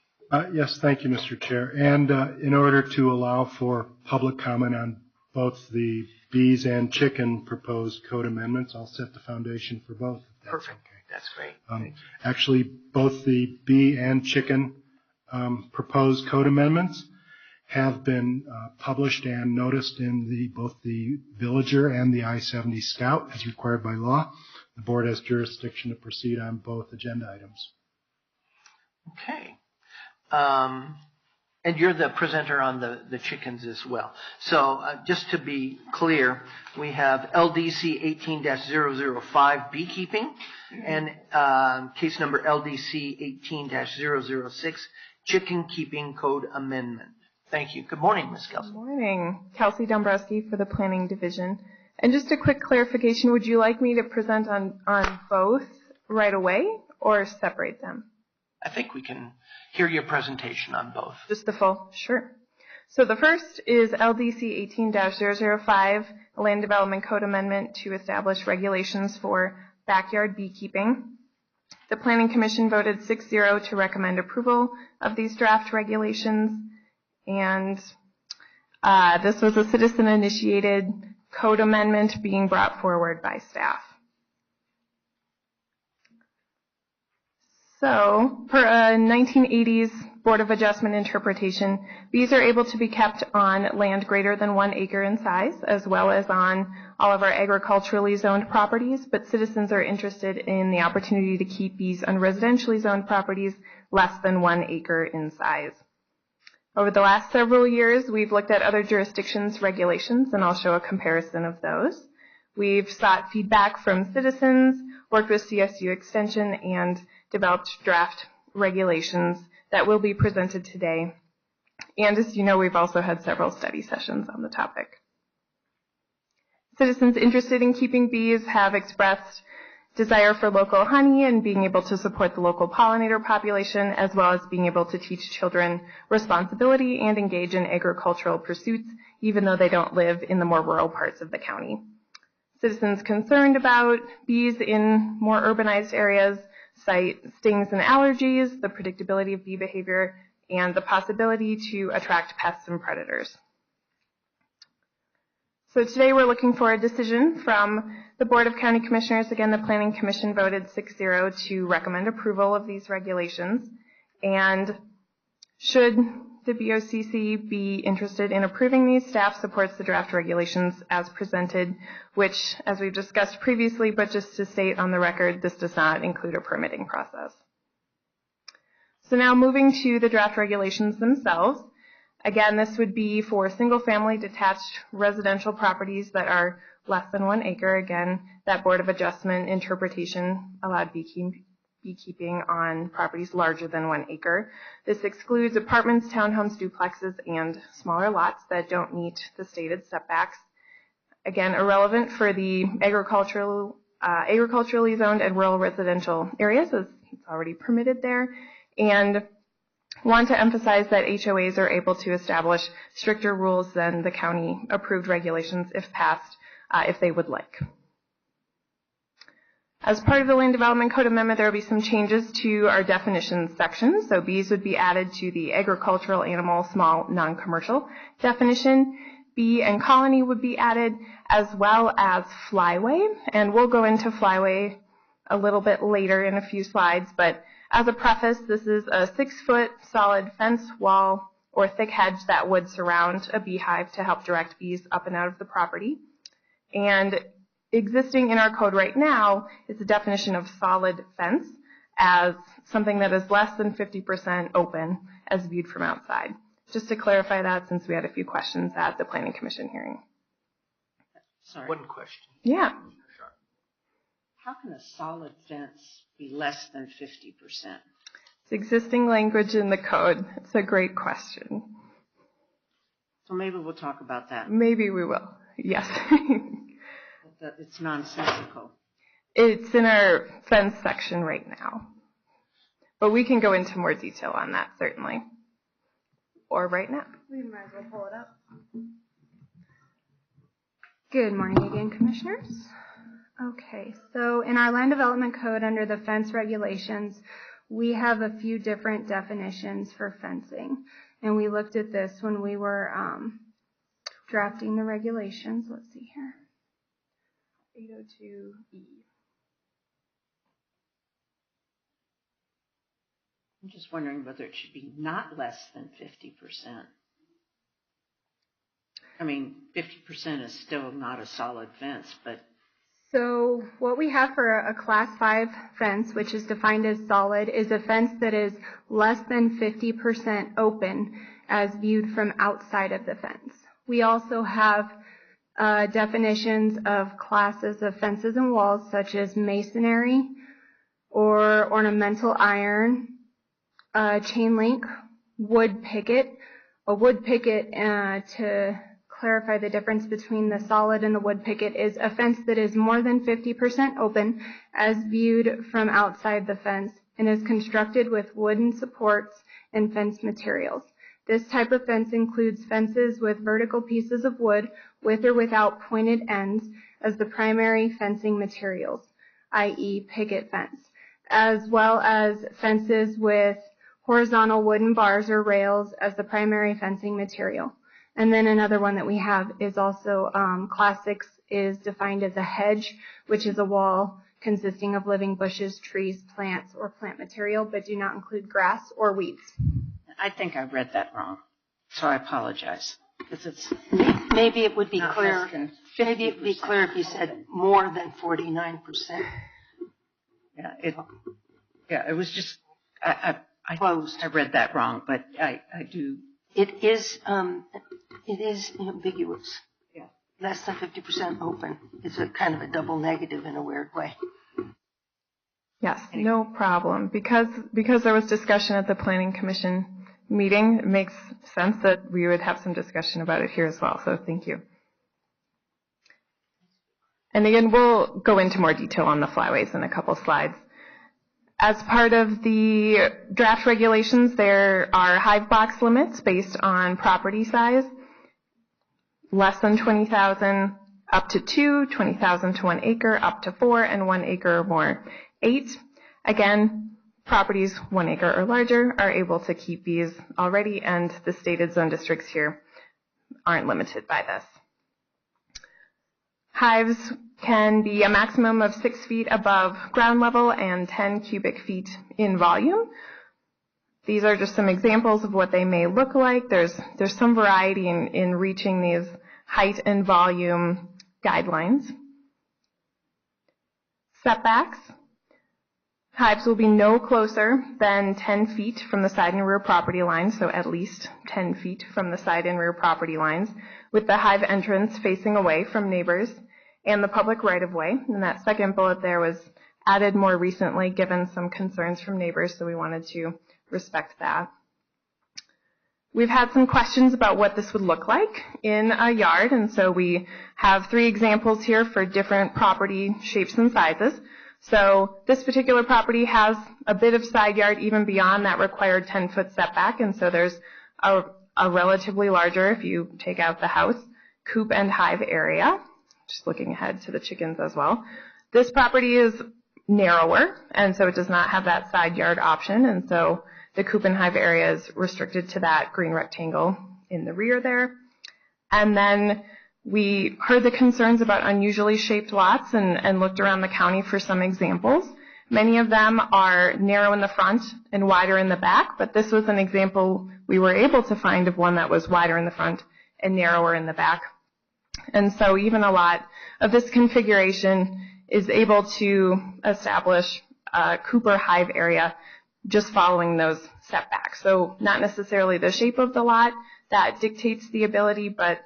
Yes, thank you, Mr. Chair. And in order to allow for public comment on both the bees and chicken proposed code amendments, I'll set the foundation for both. Perfect. Okay. That's great. Actually, both the bee and chicken proposed code amendments have been published and noticed in both the Villager and the I-70 Scout as required by law. The board has jurisdiction to proceed on both agenda items. Okay. And you're the presenter on the chickens as well. So just to be clear, we have LDC 18-005 Beekeeping and case number LDC 18-006 Chicken Keeping Code Amendment. Thank you. Good morning, Ms. Kelsey. Good morning. Kelsey Dombrowski for the Planning Division. And just a quick clarification, would you like me to present on both right away or separate them? I think we can hear your presentation on both. Just the full? Sure. So the first is LDC 18-005, a Land Development Code Amendment to establish regulations for backyard beekeeping. The Planning Commission voted 6-0 to recommend approval of these draft regulations, and this was a citizen-initiated code amendment being brought forward by staff. So, per a 1980s Board of Adjustment interpretation, bees are able to be kept on land greater than 1 acre in size, as well as on all of our agriculturally zoned properties, but citizens are interested in the opportunity to keep bees on residentially zoned properties less than 1 acre in size. Over the last several years, we've looked at other jurisdictions' regulations, and I'll show a comparison of those. We've sought feedback from citizens, worked with CSU Extension, and developed draft regulations that will be presented today. And as you know, we've also had several study sessions on the topic. Citizens interested in keeping bees have expressed desire for local honey and being able to support the local pollinator population, as well as being able to teach children responsibility and engage in agricultural pursuits, even though they don't live in the more rural parts of the county. Citizens concerned about bees in more urbanized areas cite stings and allergies, the predictability of bee behavior, and the possibility to attract pests and predators. So today we're looking for a decision from the Board of County Commissioners. Again, the Planning Commission voted 6-0 to recommend approval of these regulations. And should the BOCC be interested in approving these, staff supports the draft regulations as presented, which, as we've discussed previously, but just to state on the record, this does not include a permitting process. So now moving to the draft regulations themselves. Again, this would be for single-family detached residential properties that are less than 1 acre. Again, that Board of Adjustment interpretation allowed beekeeping on properties larger than 1 acre. This excludes apartments, townhomes, duplexes, and smaller lots that don't meet the stated setbacks. Again, irrelevant for the agriculturally zoned and rural residential areas, as it's already permitted there. And want to emphasize that HOAs are able to establish stricter rules than the county-approved regulations if passed, if they would like. As part of the Land Development Code Amendment, there will be some changes to our definitions section. So bees would be added to the agricultural, animal, small, non-commercial definition. Bee and colony would be added, as well as flyway. And we'll go into flyway a little bit later in a few slides, but as a preface, this is a 6-foot solid fence, wall, or thick hedge that would surround a beehive to help direct bees up and out of the property. And existing in our code right now is the definition of solid fence as something that is less than 50% open as viewed from outside. Just to clarify that, since we had a few questions at the Planning Commission hearing. Sorry. One question. Yeah. How can a solid fence be less than 50%? It's existing language in the code. It's a great question. So maybe we'll talk about that. Maybe we will. Yes. It's nonsensical. It's in our fence section right now. But we can go into more detail on that, certainly. Or right now. We might as well pull it up. Good morning again, Commissioners. Okay, so in our Land Development Code under the fence regulations, we have a few different definitions for fencing. And we looked at this when we were drafting the regulations. Let's see here. 802E. I'm just wondering whether it should be not less than 50%. I mean, 50% is still not a solid fence, but... So what we have for a Class 5 fence, which is defined as solid, is a fence that is less than 50% open as viewed from outside of the fence. We also have definitions of classes of fences and walls, such as masonry or ornamental iron, chain link, wood picket. A wood picket, to clarify the difference between the solid and the wood picket is a fence that is more than 50% open as viewed from outside the fence and is constructed with wooden supports and fence materials. This type of fence includes fences with vertical pieces of wood with or without pointed ends as the primary fencing materials, i.e. picket fence, as well as fences with horizontal wooden bars or rails as the primary fencing material. And then another one that we have is also Class 6 is defined as a hedge, which is a wall consisting of living bushes, trees, plants, or plant material, but do not include grass or weeds. I think I read that wrong, so I apologize. Because it's Maybe it would be not clear. less than Maybe it would be 50%. clear if you said more than 49%. Yeah, it was just, I read that wrong, but I do. It is ambiguous. Yeah. Less than 50% open. It's a kind of a double negative in a weird way. Yes, no problem. Because there was discussion at the Planning Commission meeting, it makes sense that we would have some discussion about it here as well, so thank you. And again, we'll go into more detail on the flyways in a couple slides. As part of the draft regulations, there are hive box limits based on property size. Less than 20,000, up to 2, 20,000 to 1 acre, up to 4, and 1 acre or more, 8. Again, properties 1 acre or larger are able to keep bees already, and the stated zone districts here aren't limited by this. Hives can be a maximum of 6 feet above ground level and 10 cubic feet in volume. These are just some examples of what they may look like. There's some variety in reaching these height and volume guidelines. Setbacks. Hives will be no closer than 10 feet from the side and rear property lines, so at least 10 feet from the side and rear property lines, with the hive entrance facing away from neighbors and the public right-of-way. And that second bullet there was added more recently given some concerns from neighbors, so we wanted to respect that. We've had some questions about what this would look like in a yard, and so we have 3 examples here for different property shapes and sizes. So this particular property has a bit of side yard even beyond that required 10-foot setback, and so there's a relatively larger, if you take out the house, coop and hive area. Just looking ahead to the chickens as well. This property is narrower, and so it does not have that side yard option, and so the coop and hive area is restricted to that green rectangle in the rear there. And then we heard the concerns about unusually shaped lots and looked around the county for some examples. Many of them are narrow in the front and wider in the back, but this was an example we were able to find of one that was wider in the front and narrower in the back. And so even a lot of this configuration is able to establish a coop or hive area just following those setbacks. So not necessarily the shape of the lot that dictates the ability, but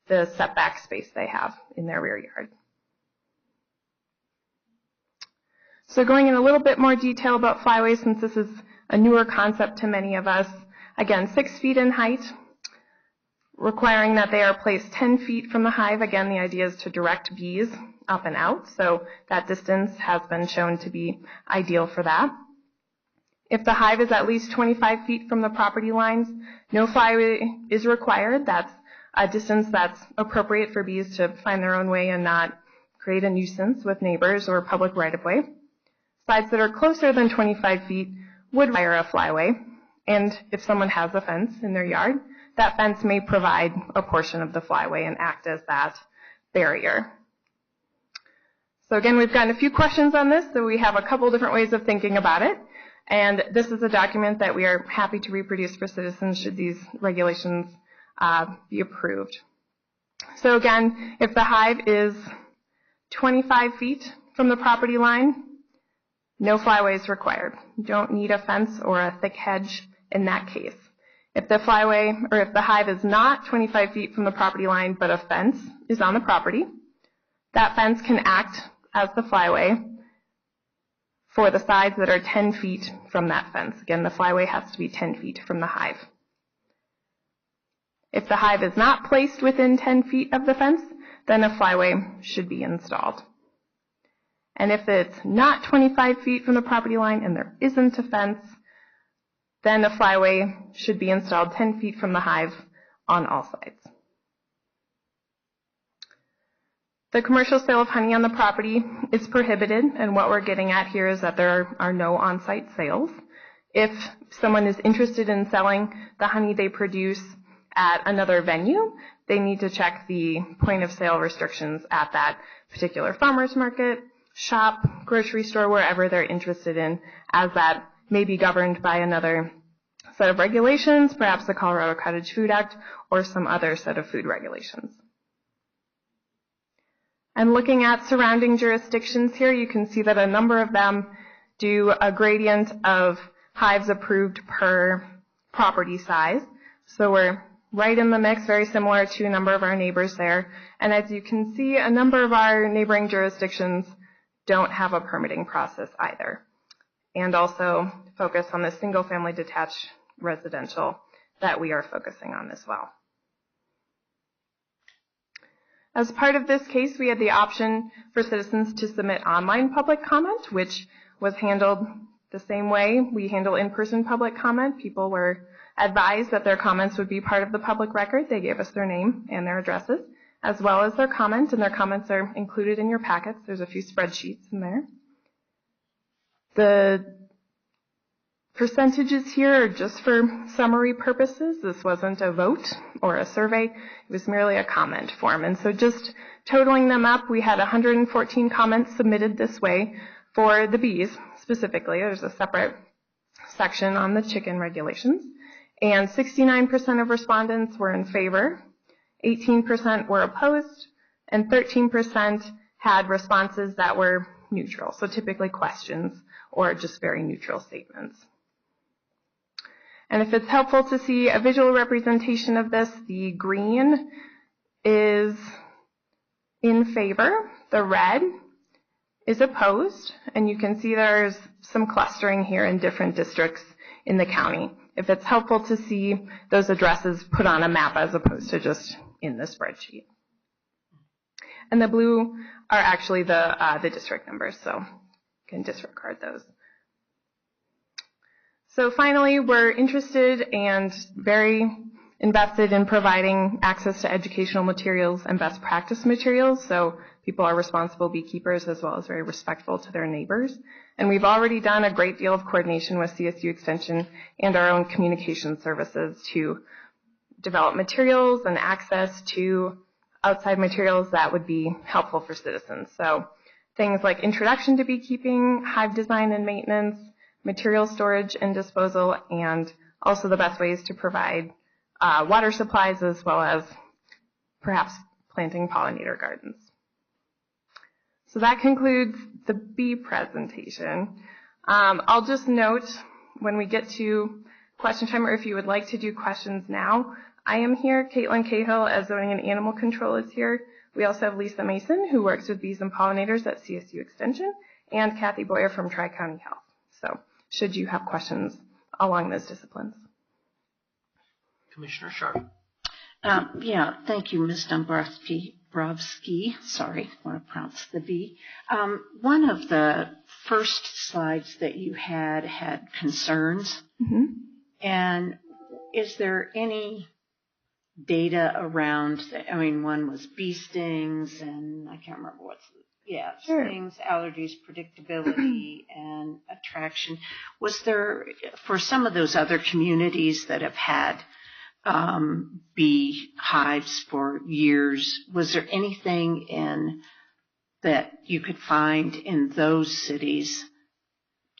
the setback space they have in their rear yard. So going in a little bit more detail about flyways, since this is a newer concept to many of us. Again, 6 feet in height, requiring that they are placed 10 feet from the hive. Again, the idea is to direct bees up and out, so that distance has been shown to be ideal for that. If the hive is at least 25 feet from the property lines, no flyway is required. That's a distance that's appropriate for bees to find their own way and not create a nuisance with neighbors or public right-of-way. Sites that are closer than 25 feet would require a flyway, and if someone has a fence in their yard, that fence may provide a portion of the flyway and act as that barrier. So again, we've gotten a few questions on this, so we have a couple different ways of thinking about it. And this is a document that we are happy to reproduce for citizens should these regulations be approved. So again, if the hive is 25 feet from the property line, no flyway is required. You don't need a fence or a thick hedge in that case. If the flyway, or if the hive is not 25 feet from the property line, but a fence is on the property, that fence can act as the flyway for the sides that are 10 feet from that fence. Again, the flyway has to be 10 feet from the hive. If the hive is not placed within 10 feet of the fence, then a flyway should be installed. And if it's not 25 feet from the property line and there isn't a fence, then a flyway should be installed 10 feet from the hive on all sides. The commercial sale of honey on the property is prohibited, and what we're getting at here is that there are no on-site sales. If someone is interested in selling the honey they produce at another venue, they need to check the point of sale restrictions at that particular farmer's market, shop, grocery store, wherever they're interested in, as that may be governed by another set of regulations, perhaps the Colorado Cottage Food Act or some other set of food regulations. And looking at surrounding jurisdictions here, you can see that a number of them do a gradient of hives approved per property size. So we're right in the mix, very similar to a number of our neighbors there. And as you can see, a number of our neighboring jurisdictions don't have a permitting process either. And also focus on the single-family detached residential that we are focusing on as well. As part of this case, we had the option for citizens to submit online public comment, which was handled the same way we handle in-person public comment. People were advised that their comments would be part of the public record. They gave us their name and their addresses, as well as their comments, and their comments are included in your packets. There's a few spreadsheets in there. The percentages here are just for summary purposes. This wasn't a vote or a survey. It was merely a comment form. And so just totaling them up, we had 114 comments submitted this way for the bees specifically. There's a separate section on the chicken regulations. And 69% of respondents were in favor, 18% were opposed, and 13% had responses that were neutral, so typically questions or just very neutral statements. And if it's helpful to see a visual representation of this, the green is in favor, the red is opposed, and you can see there's some clustering here in different districts in the county. If it's helpful to see those addresses put on a map as opposed to just in the spreadsheet. And the blue are actually the district numbers, so you can disregard those. So finally, we're interested and very invested in providing access to educational materials and best practice materials. So people are responsible beekeepers as well as very respectful to their neighbors. And we've already done a great deal of coordination with CSU Extension and our own communication services to develop materials and access to outside materials that would be helpful for citizens. So things like introduction to beekeeping, hive design and maintenance, material storage and disposal, and also the best ways to provide water supplies as well as perhaps planting pollinator gardens. So that concludes the bee presentation. I'll just note when we get to question time, or if you would like to do questions now, I am here. Caitlin Cahill as Zoning and Animal Control is here. We also have Lisa Mason, who works with bees and pollinators at CSU Extension, and Kathy Boyer from Tri-County Health. So should you have questions along those disciplines. Commissioner Sharp. Yeah, thank you, Ms. Dombrowski. Sorry, I want to pronounce the B. One of the first slides that you had concerns. Mm-hmm. And is there any data around, one was bee stings, and I can't remember Sure. Stings, allergies, predictability, and attraction. Was there, for some of those other communities that have had bee hives for years, was there anything that you could find in those cities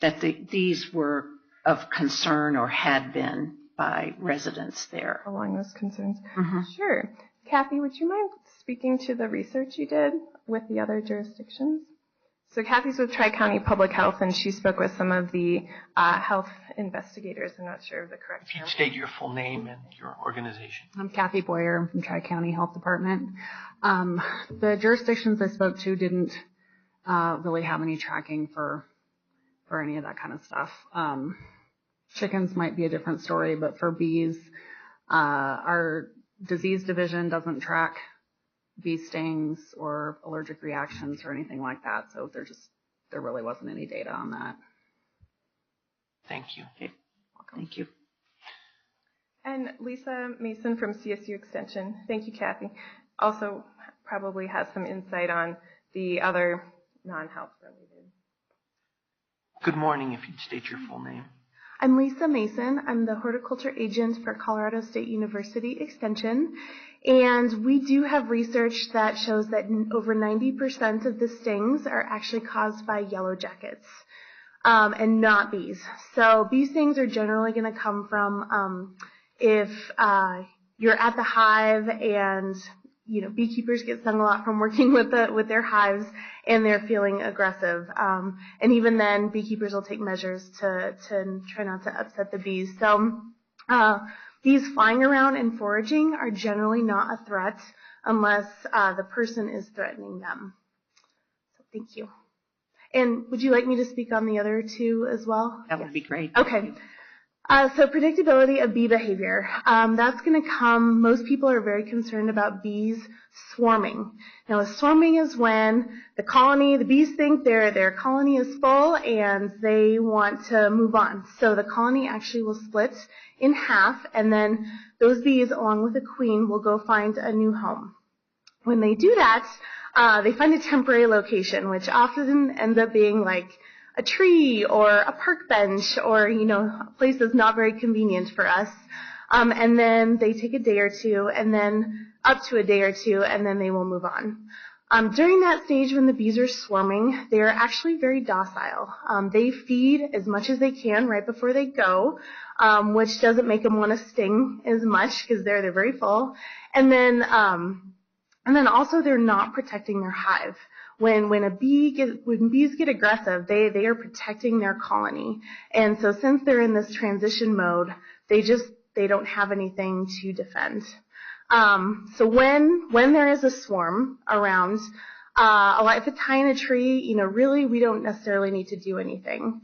that these were of concern or had been by residents there? Along those concerns? Mm-hmm. Sure. Kathy, would you mind speaking to the research you did with the other jurisdictions? So Kathy's with Tri-County Public Health, and she spoke with some of the health investigators. I'm not sure of the correct term. State your full name and your organization. I'm Kathy Boyer. I'm from Tri-County Health Department. The jurisdictions I spoke to didn't really have any tracking for any of that kind of stuff. Chickens might be a different story, but for bees, our disease division doesn't track bee stings or allergic reactions or anything like that. So there really wasn't any data on that. Thank you. Okay. Thank you. And Lisa Mason from CSU Extension, thank you, Kathy, also probably has some insight on the other non-health related. Good morning, if you'd state your full name. I'm Lisa Mason. I'm the horticulture agent for Colorado State University Extension. And we do have research that shows that over 90% of the stings are actually caused by yellow jackets. And not bees. So bee stings are generally going to come from if you're at the hive and beekeepers get stung a lot from working with their hives and they're feeling aggressive. And even then, beekeepers will take measures to try not to upset the bees. So bees flying around and foraging are generally not a threat unless the person is threatening them. So thank you. And would you like me to speak on the other two as well? That would be great. Okay. So predictability of bee behavior. That's going to come, most people are very concerned about bees swarming. Now, swarming is when the bees think their colony is full and they want to move on. So the colony actually will split in half, and then those bees, along with the queen, will go find a new home. When they do that, they find a temporary location, which often ends up being like a tree or a park bench or, a place that's not very convenient for us. And then they take a day or two and then up to a day or two and then they will move on. During that stage when the bees are swarming, they are actually very docile. They feed as much as they can right before they go, which doesn't make them want to sting as much because they're very full. And then also they're not protecting their hive. When bees get aggressive, they are protecting their colony. And so since they're in this transition mode, they don't have anything to defend. So when there is a swarm around, if it's high in a tree, really we don't necessarily need to do anything.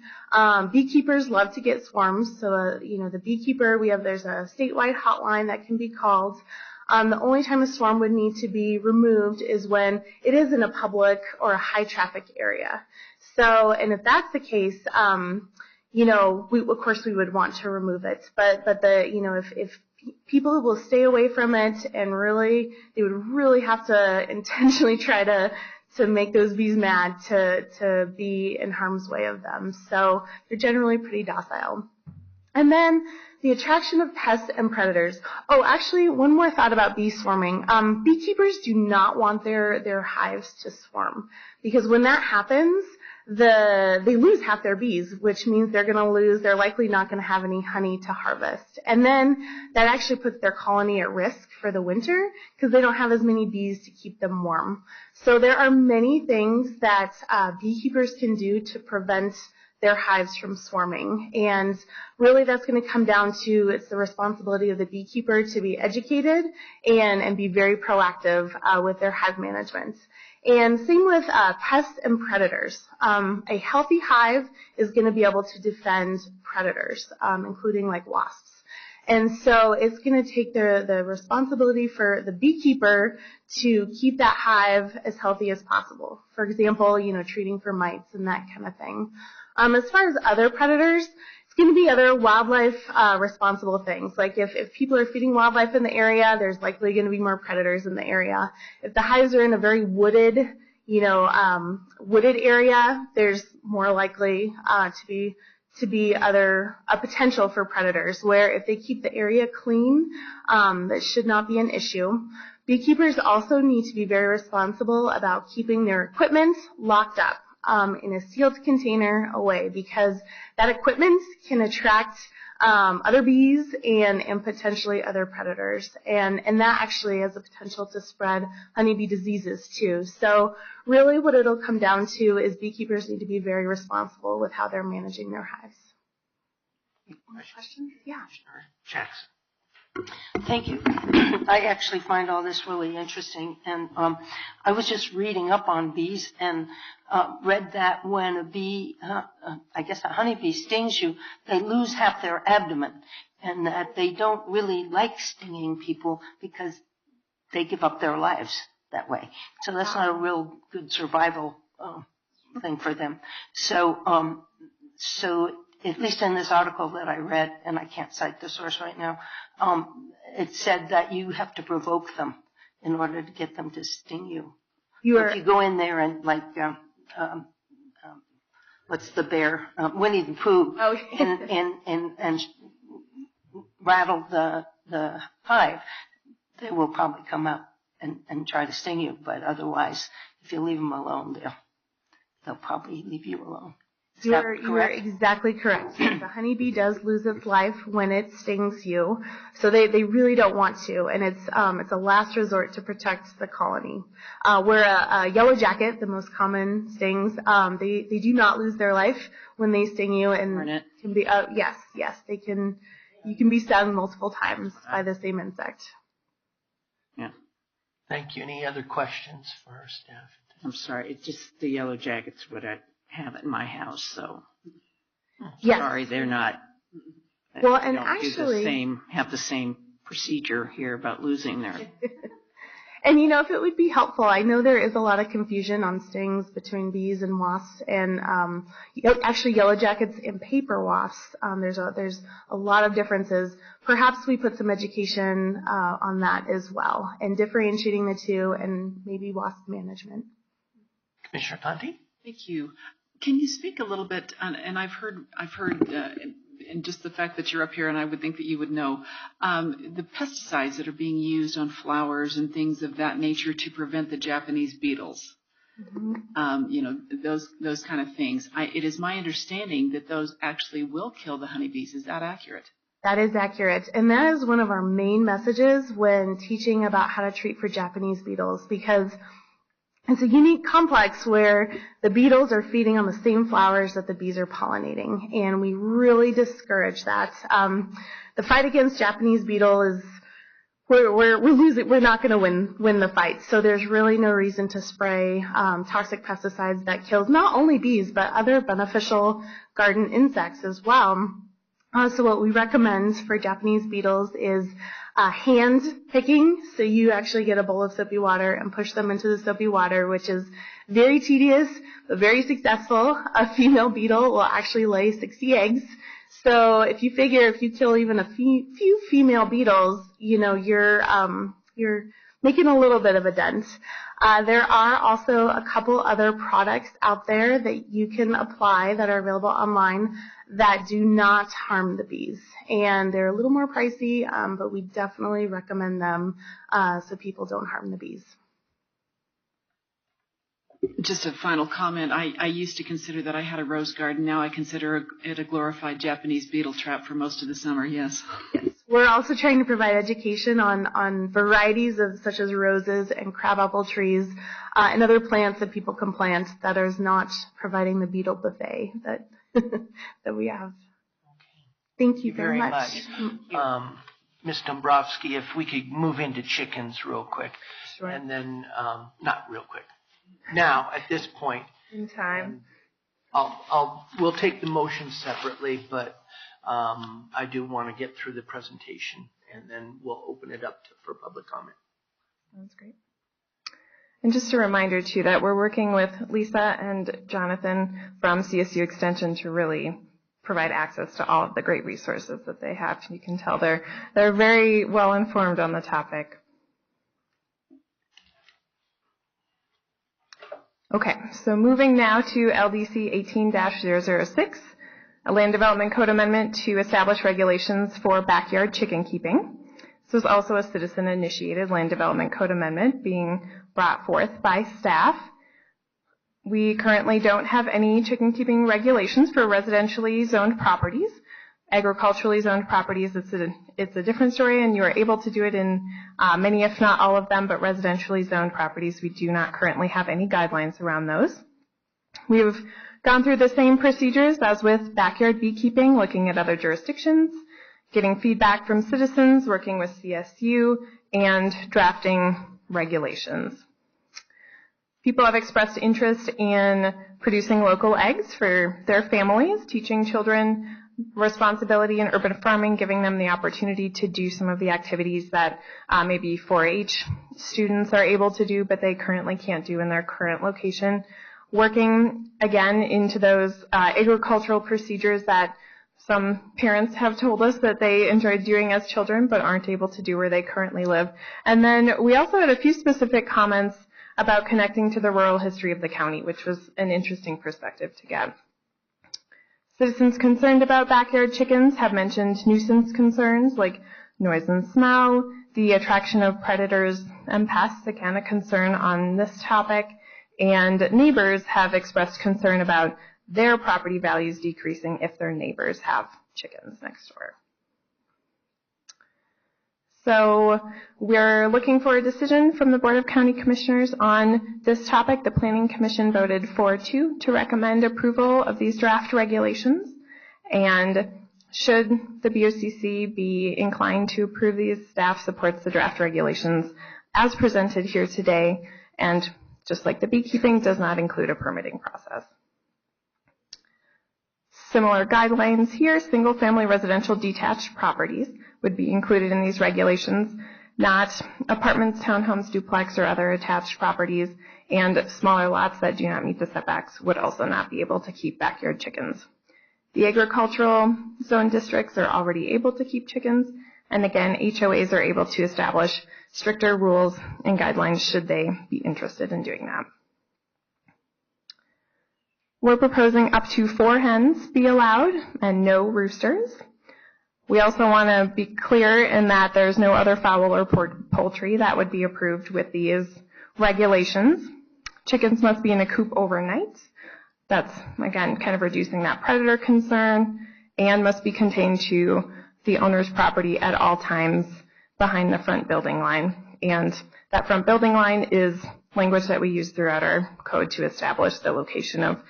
Beekeepers love to get swarms. So, the beekeeper, there's a statewide hotline that can be called. The only time a swarm would need to be removed is when it is in a public or a high traffic area. So, and if that's the case, of course we would want to remove it. But if people will stay away from it and really, they would really have to intentionally try to make those bees mad to be in harm's way of them. So they're generally pretty docile. And then the attraction of pests and predators. Oh, actually, one more thought about bee swarming. Beekeepers do not want their hives to swarm because when that happens, they lose half their bees, which means they're likely not going to have any honey to harvest. And then that actually puts their colony at risk for the winter because they don't have as many bees to keep them warm. So there are many things that beekeepers can do to prevent their hives from swarming. And really that's going to come down to it's the responsibility of the beekeeper to be educated and be very proactive with their hive management. And same with pests and predators. A healthy hive is going to be able to defend predators, including like wasps. And so it's going to take the responsibility for the beekeeper to keep that hive as healthy as possible. For example, treating for mites and that kind of thing. As far as other predators, it's going to be other wildlife responsible things. Like if people are feeding wildlife in the area, there's likely going to be more predators in the area. If the hives are in a very wooded area, there's more likely to be a potential for predators. Where if they keep the area clean, that should not be an issue. Beekeepers also need to be very responsible about keeping their equipment locked up in a sealed container away, because that equipment can attract other bees and potentially other predators. And that actually has the potential to spread honeybee diseases too. So really what it'll come down to is beekeepers need to be very responsible with how they're managing their hives. Questions? Yeah. Jackson. Thank you. I actually find all this really interesting, and I was just reading up on bees and read that when a bee, I guess a honeybee stings you, they lose half their abdomen. and that they don't really like stinging people because they give up their lives that way. So that's not a real good survival thing for them. So at least in this article that I read, and I can't cite the source right now, it said that you have to provoke them in order to get them to sting you. If you go in there and what's the bear? Winnie the Pooh. Oh. and rattle the hive, they will probably come out and try to sting you. But otherwise, if you leave them alone, they'll probably leave you alone. You are exactly correct. The honeybee does lose its life when it stings you, so they really don't want to, and it's a last resort to protect the colony. Where a yellow jacket, the most common stings, they do not lose their life when they sting you, and can be yes, they can. You can be stung multiple times by the same insect. Yeah. Thank you. Any other questions for our staff? I'm sorry, it's just the yellow jackets what I have at my house, so yes. Sorry they're not. Well, and don't actually have the same procedure here about losing their. And if it would be helpful, I know there is a lot of confusion on stings between bees and wasps, and actually yellow jackets and paper wasps. There's a lot of differences. Perhaps we put some education on that as well, and differentiating the two, and maybe wasp management. Commissioner Conti? Thank you. Can you speak a little bit on, and I've heard, and just the fact that you're up here, and I would think that you would know, the pesticides that are being used on flowers and things of that nature to prevent the Japanese beetles. Mm-hmm. Those kind of things. It is my understanding that those actually will kill the honeybees. Is that accurate? That is accurate. And that is one of our main messages when teaching about how to treat for Japanese beetles, because it's a unique complex where the beetles are feeding on the same flowers that the bees are pollinating, and we really discourage that. The fight against Japanese beetle is we're losing. We're not going to win the fight. So there's really no reason to spray toxic pesticides that kills not only bees but other beneficial garden insects as well. So what we recommend for Japanese beetles is hand picking. So you actually get a bowl of soapy water and push them into the soapy water, which is very tedious but very successful. A female beetle will actually lay 60 eggs. So if you kill even a few female beetles, you're making a little bit of a dent. There are also a couple other products out there that you can apply that are available online that do not harm the bees. And they're a little more pricey, but we definitely recommend them so people don't harm the bees. Just a final comment. I used to consider that I had a rose garden. Now I consider it a glorified Japanese beetle trap for most of the summer, yes. Yes. We're also trying to provide education on varieties of such as roses and crabapple trees and other plants that people can plant that is not providing the beetle buffet that that we have. Thank you very much. Ms. Dombrowski, if we could move into chickens real quick. Sure. And then, not real quick. Now, at this point, in time, we'll take the motion separately, but I do want to get through the presentation, and then we'll open it up for public comment. Sounds great. And just a reminder, too, that we're working with Lisa and Jonathan from CSU Extension to really provide access to all of the great resources that they have. You can tell they're very well informed on the topic. Okay, so moving now to LDC 18-006, a land development code amendment to establish regulations for backyard chicken keeping. This was also a citizen-initiated land development code amendment being brought forth by staff. We currently don't have any chicken keeping regulations for residentially zoned properties. Agriculturally zoned properties, it's a different story, and you are able to do it in many, if not all of them, but residentially zoned properties, we do not currently have any guidelines around those. We've gone through the same procedures as with backyard beekeeping, looking at other jurisdictions, getting feedback from citizens, working with CSU, and drafting regulations. People have expressed interest in producing local eggs for their families, teaching children responsibility in urban farming, giving them the opportunity to do some of the activities that maybe 4-H students are able to do, but they currently can't do in their current location. Working, again, into those agricultural procedures that some parents have told us that they enjoyed doing as children but aren't able to do where they currently live. And then we also had a few specific comments about connecting to the rural history of the county, which was an interesting perspective to get. Citizens concerned about backyard chickens have mentioned nuisance concerns like noise and smell, the attraction of predators and pests, again a concern on this topic, and neighbors have expressed concern about their property values decreasing if their neighbors have chickens next door. So we're looking for a decision from the Board of County Commissioners on this topic. The Planning Commission voted 4-2 to recommend approval of these draft regulations. And should the BOCC be inclined to approve these, staff supports the draft regulations as presented here today, and just like the beekeeping, does not include a permitting process. Similar guidelines here, single-family residential detached properties would be included in these regulations, not apartments, townhomes, duplex, or other attached properties, and smaller lots that do not meet the setbacks would also not be able to keep backyard chickens. The agricultural zone districts are already able to keep chickens, and again, HOAs are able to establish stricter rules and guidelines should they be interested in doing that. We're proposing up to 4 hens be allowed and no roosters. We also want to be clear in that there's no other fowl or poultry that would be approved with these regulations. Chickens must be in a coop overnight. That's, again, kind of reducing that predator concern, and must be contained to the owner's property at all times behind the front building line. And that front building line is language that we use throughout our code to establish the location of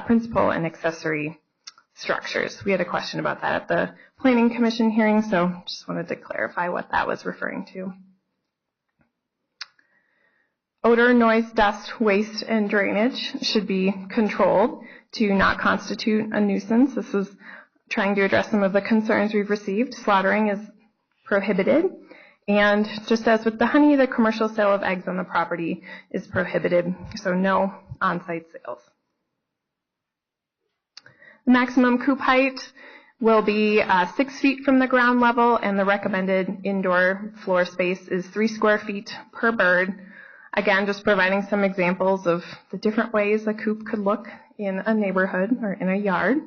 principal and accessory structures. We had a question about that at the Planning Commission hearing, so just wanted to clarify what that was referring to. Odor, noise, dust, waste, and drainage should be controlled to not constitute a nuisance. This is trying to address some of the concerns we've received. Slaughtering is prohibited. And just as with the honey, the commercial sale of eggs on the property is prohibited, so no on-site sales. The maximum coop height will be 6 feet from the ground level, and the recommended indoor floor space is 3 square feet per bird. Again, just providing some examples of the different ways a coop could look in a neighborhood or in a yard.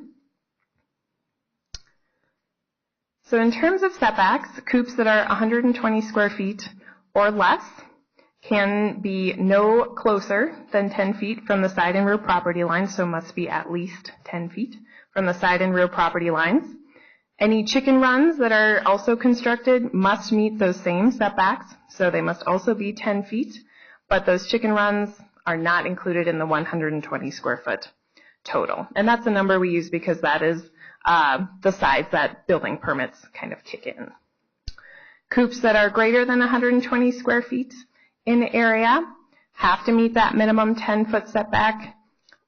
So in terms of setbacks, coops that are 120 square feet or less can be no closer than 10 feet from the side and rear property lines, so must be at least 10 feet from the side and rear property lines. Any chicken runs that are also constructed must meet those same setbacks, so they must also be 10 feet, but those chicken runs are not included in the 120 square foot total. And that's the number we use because that is the size that building permits kind of kick in. Coops that are greater than 120 square feet in area have to meet that minimum 10-foot setback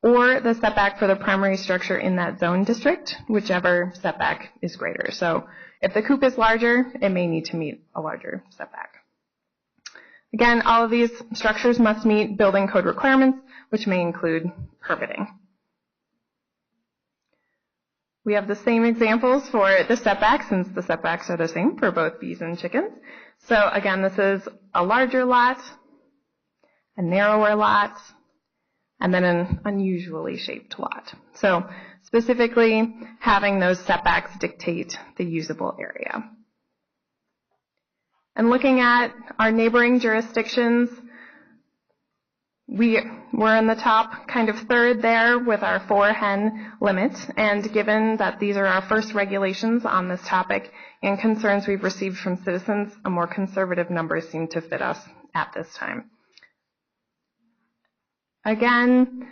or the setback for the primary structure in that zone district, whichever setback is greater. So if the coop is larger, it may need to meet a larger setback. Again, all of these structures must meet building code requirements, which may include permitting. We have the same examples for the setbacks, since the setbacks are the same for both bees and chickens. So again, this is a larger lot, a narrower lot, and then an unusually shaped lot. So specifically, having those setbacks dictate the usable area. And looking at our neighboring jurisdictions, we're in the top kind of third there with our 4-hen limit. And given that these are our first regulations on this topic and concerns we've received from citizens, a more conservative number seem to fit us at this time. Again,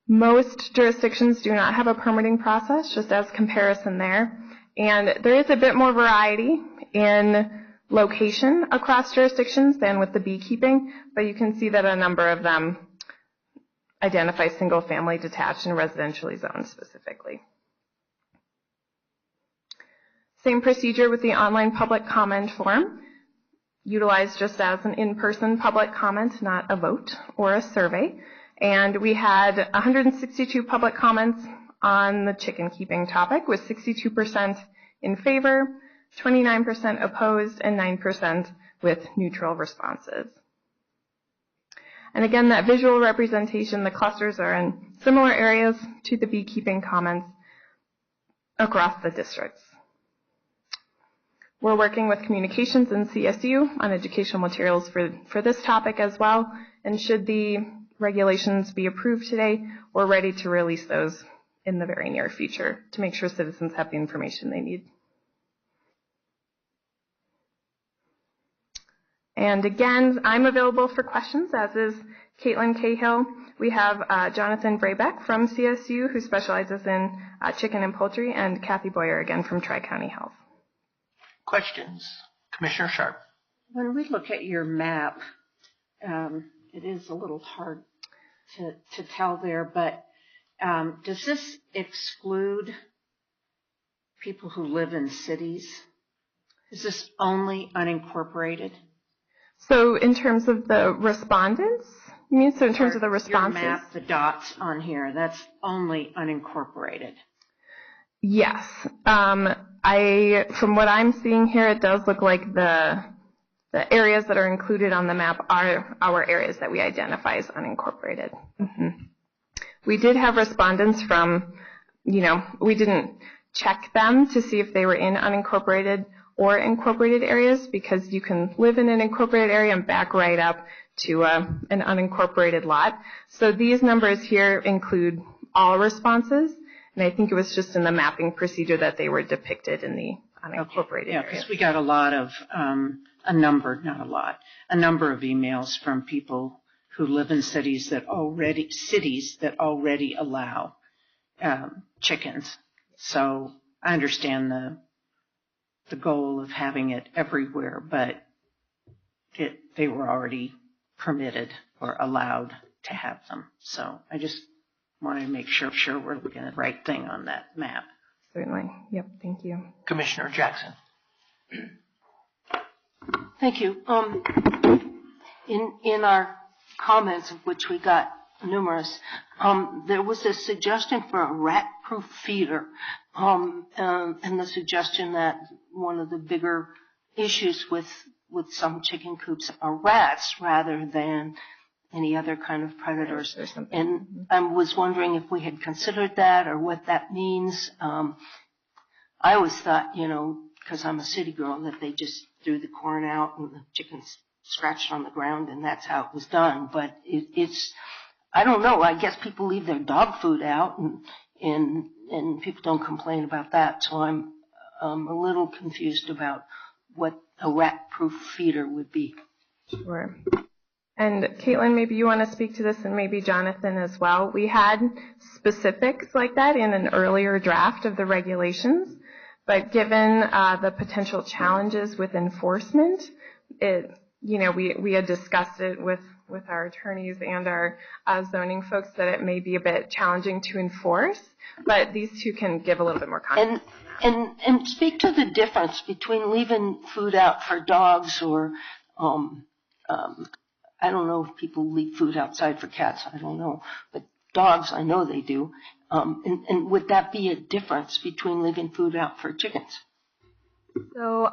most jurisdictions do not have a permitting process, just as comparison there. And there is a bit more variety in location across jurisdictions than with the beekeeping, but you can see that a number of them identify single-family, detached, and residentially zoned specifically. Same procedure with the online public comment form, utilized just as an in-person public comment, not a vote or a survey. And we had 162 public comments on the chicken keeping topic, with 62% in favor, 29% opposed, and 9% with neutral responses. And again, that visual representation, the clusters are in similar areas to the beekeeping comments across the districts. We're working with communications and CSU on educational materials for this topic as well, and should the regulations be approved today, we're ready to release those in the very near future to make sure citizens have the information they need. And again, I'm available for questions, as is Caitlin Cahill. We have Jonathan Brabeck from CSU, who specializes in chicken and poultry, and Kathy Boyer, again, from Tri-County Health. Questions? Commissioner Sharp. When we look at your map, it is a little hard to tell there, but does this exclude people who live in cities? Is this only unincorporated? So in terms of the respondents, you mean? So in terms of the responses? Your map, the dots on here, that's only unincorporated. Yes. From what I'm seeing here, it does look like the areas that are included on the map are our areas that we identify as unincorporated. Mm-hmm. We did have respondents from, we didn't check them to see if they were in unincorporated or incorporated areas, because you can live in an incorporated area and back right up to an unincorporated lot. So these numbers here include all responses, and I think it was just in the mapping procedure that they were depicted in the unincorporated area. Because we got a lot of, a number of emails from people who live in cities that already allow chickens. So I understand the goal of having it everywhere, but they were already permitted or allowed to have them. So I just wanted to make sure we're looking at the right thing on that map. Certainly. Yep. Thank you. Commissioner Jackson. Thank you. In our comments, of which we got numerous, there was a suggestion for a rat-proof feeder, and the suggestion that one of the bigger issues with some chicken coops are rats rather than any other kind of predators. And I was wondering if we had considered that or what that means. I always thought, because I'm a city girl, that they just threw the corn out and the chickens scratched on the ground and that's how it was done. But it's, I don't know, I guess people leave their dog food out and people don't complain about that. So I'm a little confused about what a rat-proof feeder would be. Sure. And Caitlin, maybe you want to speak to this, and maybe Jonathan as well. We had specifics like that in an earlier draft of the regulations, but given the potential challenges with enforcement, we had discussed it with our attorneys and our zoning folks that it may be a bit challenging to enforce, but these two can give a little bit more context. And speak to the difference between leaving food out for dogs or, I don't know if people leave food outside for cats, I don't know, but dogs, I know they do. And would that be a difference between leaving food out for chickens? So,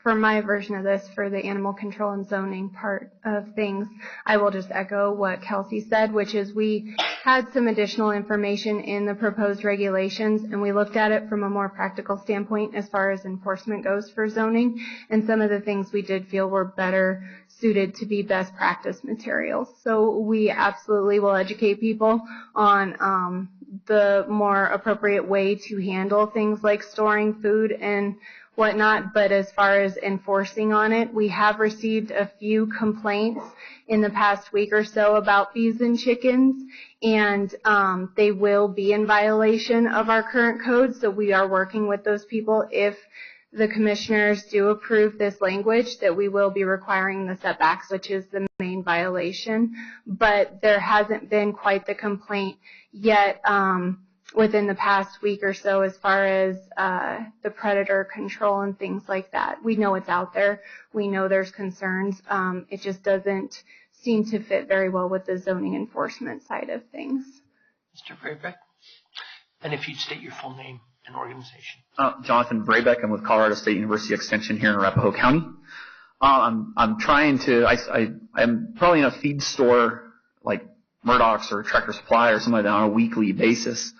for my version of this, for the animal control and zoning part of things, I will just echo what Kelsey said, which is we had some additional information in the proposed regulations, and we looked at it from a more practical standpoint as far as enforcement goes for zoning, and some of the things we did feel were better suited to be best practice materials. So we absolutely will educate people on the more appropriate way to handle things like storing food and whatnot, but as far as enforcing on it, we have received a few complaints in the past week or so about bees and chickens, and they will be in violation of our current code, so we are working with those people. If the commissioners do approve this language, that we will be requiring the setbacks, which is the main violation, but there hasn't been quite the complaint yet within the past week or so as far as the predator control and things like that. We know it's out there. We know there's concerns. It just doesn't seem to fit very well with the zoning enforcement side of things. Mr. Vrabek? And if you'd state your full name and organization. Jonathan Vrabek. I'm with Colorado State University Extension here in Arapahoe County. I'm trying to, I'm probably in a feed store like Murdoch's or Tractor Supply or something like that on a weekly basis.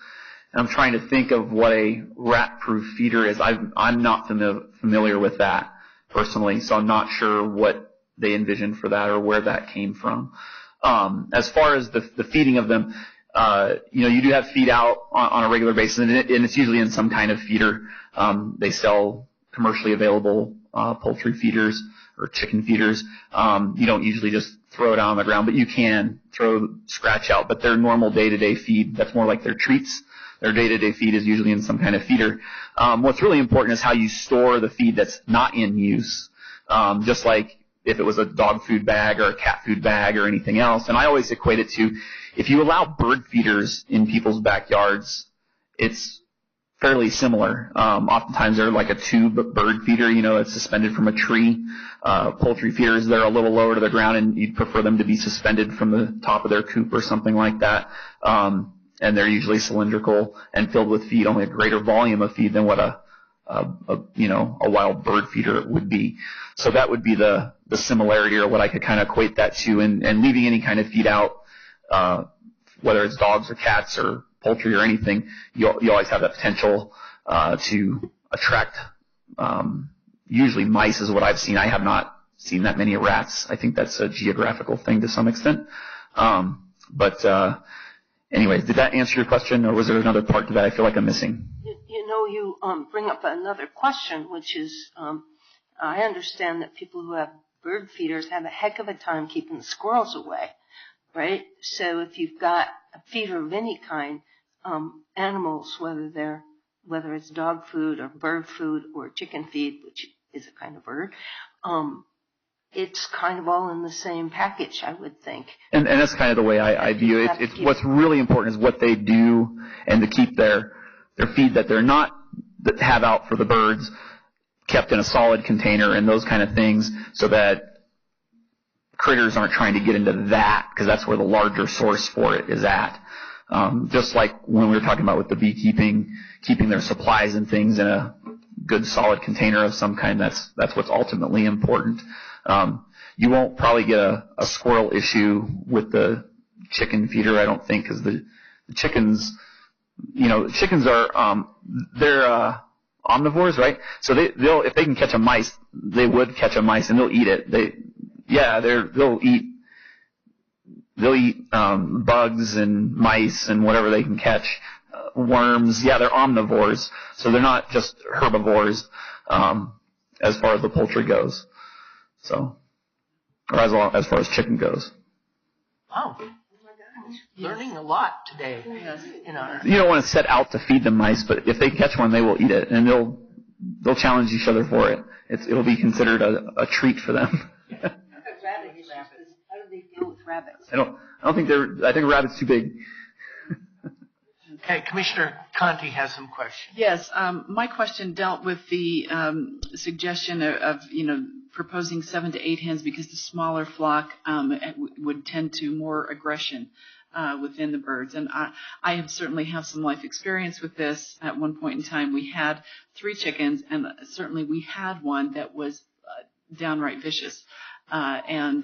And I'm trying to think of what a rat-proof feeder is. I'm not familiar with that personally, so I'm not sure what they envisioned for that or where that came from. As far as the feeding of them, you do have feed out on a regular basis, and it's usually in some kind of feeder. They sell commercially available poultry feeders or chicken feeders. You don't usually just throw it out on the ground, but you can throw scratch out. But their normal day-to-day feed, that's more like their treats. Their day-to-day feed is usually in some kind of feeder. What's really important is how you store the feed that's not in use, just like if it was a dog food bag or a cat food bag or anything else. And I always equate it to, if you allow bird feeders in people's backyards, it's fairly similar. Oftentimes they're like a tube bird feeder, it's suspended from a tree. Poultry feeders, they're a little lower to the ground, and you'd prefer them to be suspended from the top of their coop or something like that. And they're usually cylindrical and filled with feed, only a greater volume of feed than what a wild bird feeder would be. So that would be the similarity, or what I could kind of equate that to, and leaving any kind of feed out, whether it's dogs or cats or poultry or anything, you always have that potential to attract, usually mice is what I've seen. I have not seen that many rats. I think that's a geographical thing to some extent. Anyways, did that answer your question, or was there another part to that I feel like I'm missing? You bring up another question, which is, I understand that people who have bird feeders have a heck of a time keeping the squirrels away, right? So if you've got a feeder of any kind, animals, whether it's dog food or bird food or chicken feed, which is a kind of bird, it's kind of all in the same package, I would think. And that's kind of the way I view it. It's what's really important is what they do, and to keep their feed that they're not that have out for the birds kept in a solid container and those kind of things, so that critters aren't trying to get into that, because that's where the larger source for it is at. Just like when we were talking about with the beekeeping, keeping their supplies and things in a good solid container of some kind, that's what's ultimately important. You won't probably get a squirrel issue with the chicken feeder, I don't think, because the chickens, chickens are, they're omnivores, right? So they'll, if they can catch a mice, they would catch a mice and they'll eat it. They'll eat bugs and mice and whatever they can catch, worms. Yeah, they're omnivores, so they're not just herbivores as far as the poultry goes. So, or as far as chicken goes. Wow. Learning a lot today. Yes. You don't want to set out to feed the mice, but if they catch one, they will eat it, and they'll challenge each other for it. It'll be considered a treat for them. How do they deal with rabbits? I think rabbit's too big. Okay, Commissioner Conti has some questions. Yes, my question dealt with the suggestion of proposing 7 to 8 hens, because the smaller flock would tend to more aggression within the birds. And I have certainly have some life experience with this. At one point in time, we had 3 chickens, and certainly we had one that was downright vicious. And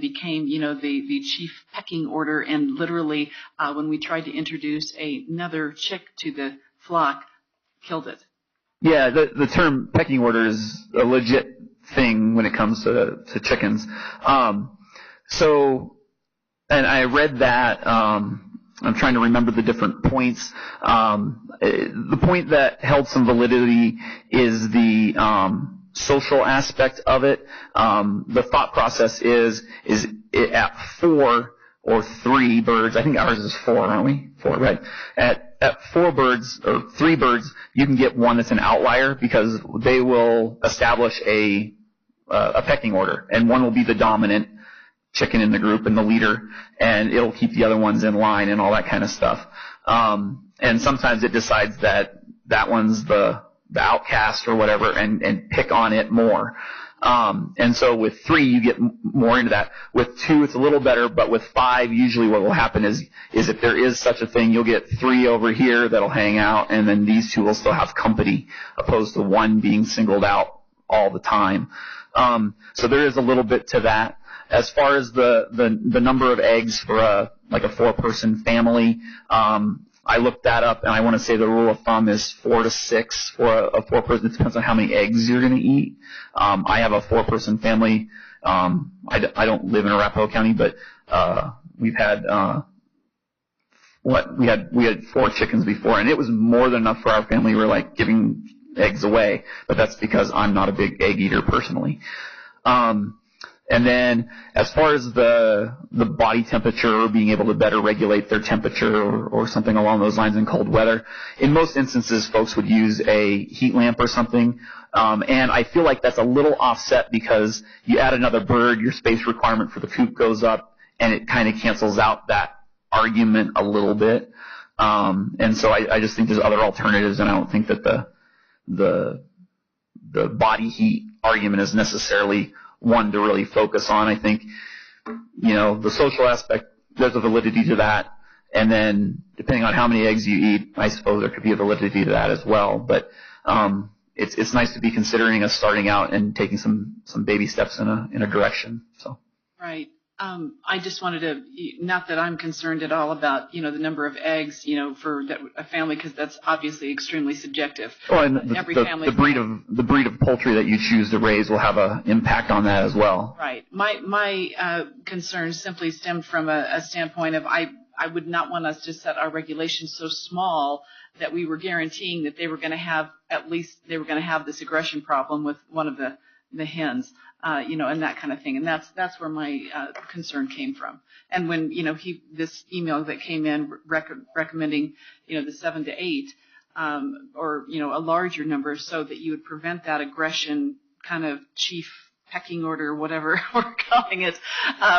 became, the chief pecking order, and literally, when we tried to introduce another chick to the flock, killed it. Yeah, the term pecking order is a legit thing when it comes to chickens. And I read that, I'm trying to remember the different points. The point that held some validity is the, social aspect of it. The thought process is it at 4 or 3 birds, I think ours is 4, aren't we? 4, right. At 4 birds or 3 birds, you can get one that's an outlier, because they will establish a pecking order, and one will be the dominant chicken in the group and the leader, and it'll keep the other ones in line and all that kind of stuff. And sometimes it decides that that one's the outcast or whatever, and pick on it more. And so with 3, you get more into that. With 2, it's a little better, but with 5, usually what will happen is if there is such a thing, you'll get 3 over here that'll hang out, and then these 2 will still have company, opposed to 1 being singled out all the time. So there is a little bit to that. As far as the number of eggs for a 4-person family, I looked that up, and I want to say the rule of thumb is 4 to 6 for a 4-person. It depends on how many eggs you're going to eat. I have a 4-person family. I don't live in Arapahoe County, but we've had we had 4 chickens before, and it was more than enough for our family. We were like giving eggs away, but that's because I'm not a big egg eater personally. And then as far as the body temperature, or being able to better regulate their temperature or something along those lines in cold weather, in most instances folks would use a heat lamp or something. And I feel like that's a little offset because you add another bird, your space requirement for the coop goes up, and it kind of cancels out that argument a little bit. And so I just think there's other alternatives, and I don't think that the body heat argument is necessarily one to really focus on. I think, the social aspect, there's a validity to that. And then depending on how many eggs you eat, I suppose there could be a validity to that as well. But it's nice to be considering us starting out and taking some baby steps in a direction. So. Right. I just wanted to, not that I'm concerned at all about, the number of eggs, for a family, because that's obviously extremely subjective. Oh, and the breed of poultry that you choose to raise will have an impact on that as well. Right. My concern simply stemmed from a standpoint of I would not want us to set our regulations so small that we were guaranteeing that they were going to have this aggression problem with one of the hens. And that kind of thing. And that's where my concern came from. And when, this email that came in recommending, the 7 to 8, or, a larger number so that you would prevent that aggression kind of chief pecking order, whatever we're calling it,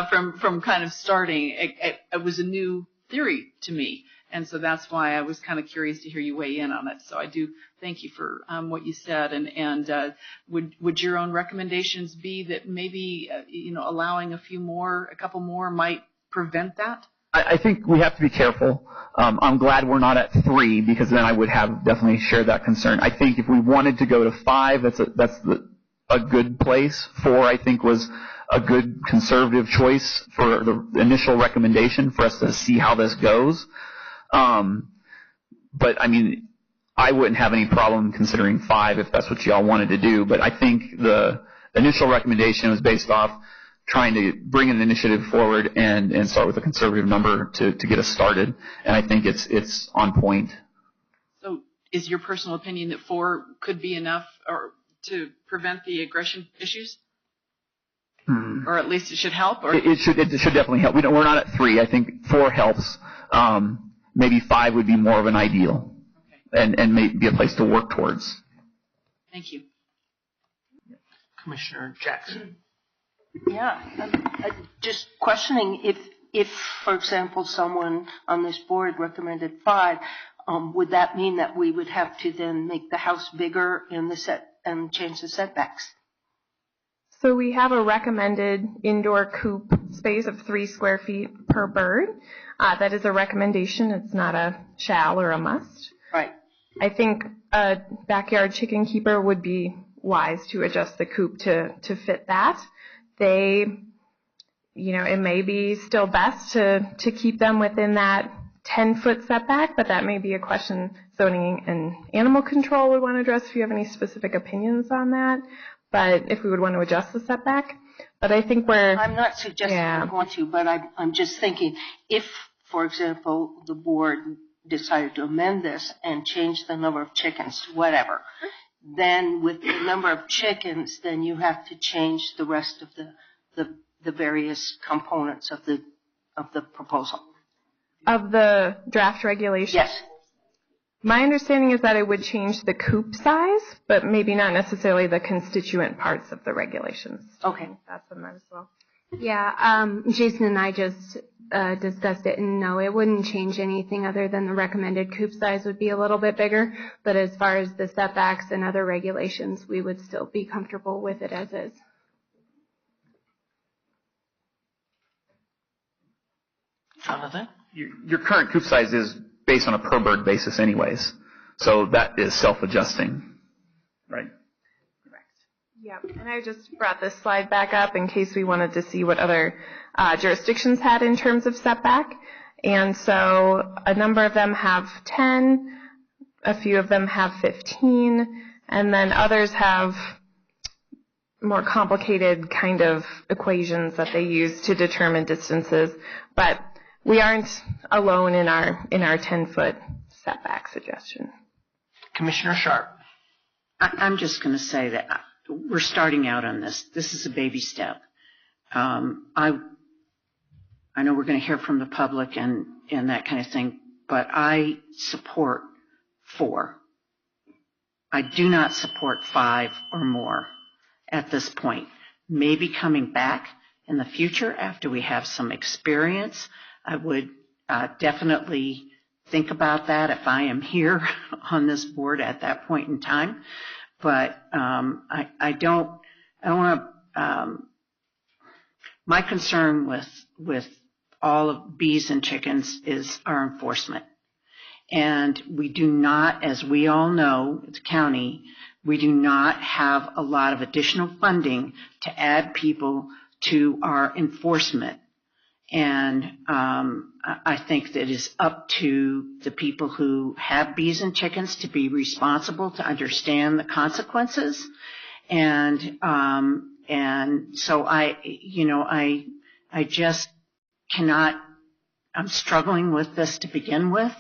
from kind of starting. It was a new theory to me. And so that's why I was kind of curious to hear you weigh in on it. So I do thank you for what you said. And would your own recommendations be that maybe allowing a couple more might prevent that? I think we have to be careful. I'm glad we're not at 3, because then I would have definitely shared that concern. I think if we wanted to go to 5, that's a good place. 4, I think, was a good conservative choice for the initial recommendation for us to see how this goes. But I mean, I wouldn't have any problem considering 5 if that's what y'all wanted to do. But I think the initial recommendation was based off trying to bring an initiative forward and start with a conservative number to get us started. And I think it's on point. So is your personal opinion that 4 could be enough or to prevent the aggression issues? Or at least it should help? Or? It should definitely help. We're not at 3. I think 4 helps. Maybe 5 would be more of an ideal, and may be a place to work towards. Thank you. Commissioner Jackson. Yeah, just questioning if, for example, someone on this board recommended 5, would that mean that we would have to then make the house bigger and change the setbacks? So we have a recommended indoor coop space of 3 square feet per bird. That is a recommendation. It's not a shall or a must. Right. I think a backyard chicken keeper would be wise to adjust the coop to fit that. It may be still best to keep them within that 10-foot setback, but that may be a question zoning and animal control would want to address if you have any specific opinions on that. But if we would want to adjust the setback. But I think I'm not suggesting we're going to, but I'm just thinking if, for example, the board decided to amend this and change the number of chickens to whatever, then with the number of chickens, then you have to change the rest of the various components of the proposal. Of the draft regulations? Yes. My understanding is that it would change the coop size, but maybe not necessarily the constituent parts of the regulations. Okay. That's what I might as well. Yeah, Jason and I just discussed it, and no, it wouldn't change anything other than the recommended coop size would be a little bit bigger. But as far as the setbacks and other regulations, we would still be comfortable with it as is. Jonathan? Your current coop size is based on a per bird basis anyways. So that is self-adjusting, right? Yep, and I just brought this slide back up in case we wanted to see what other jurisdictions had in terms of setback. And so a number of them have 10, a few of them have 15, and then others have more complicated kind of equations that they use to determine distances. But we aren't alone in our 10-foot setback suggestion. Commissioner Sharp. I'm just going to say that we're starting out on this. This is a baby step. I know we're going to hear from the public and that kind of thing, but I support 4. I do not support 5 or more at this point. Maybe coming back in the future after we have some experience, I would definitely think about that if I am here on this board at that point in time. But I don't want to. My concern with all of bees and chickens is our enforcement, and we do not, as we all know, the county, we do not have a lot of additional funding to add people to our enforcement. And I think that it is up to the people who have bees and chickens to be responsible, to understand the consequences. And so I just cannot, I'm struggling with this to begin with,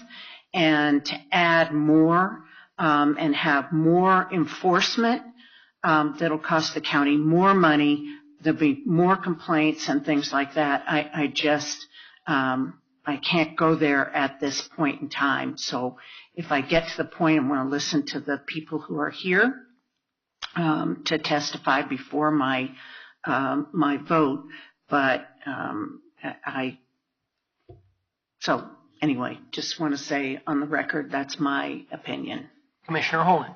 and to add more and have more enforcement that'll cost the county more money. There'll be more complaints and things like that. I just can't go there at this point in time. So if I get to the point, I'm going to listen to the people who are here to testify before my vote. But so anyway, just want to say on the record, that's my opinion. Commissioner Holden.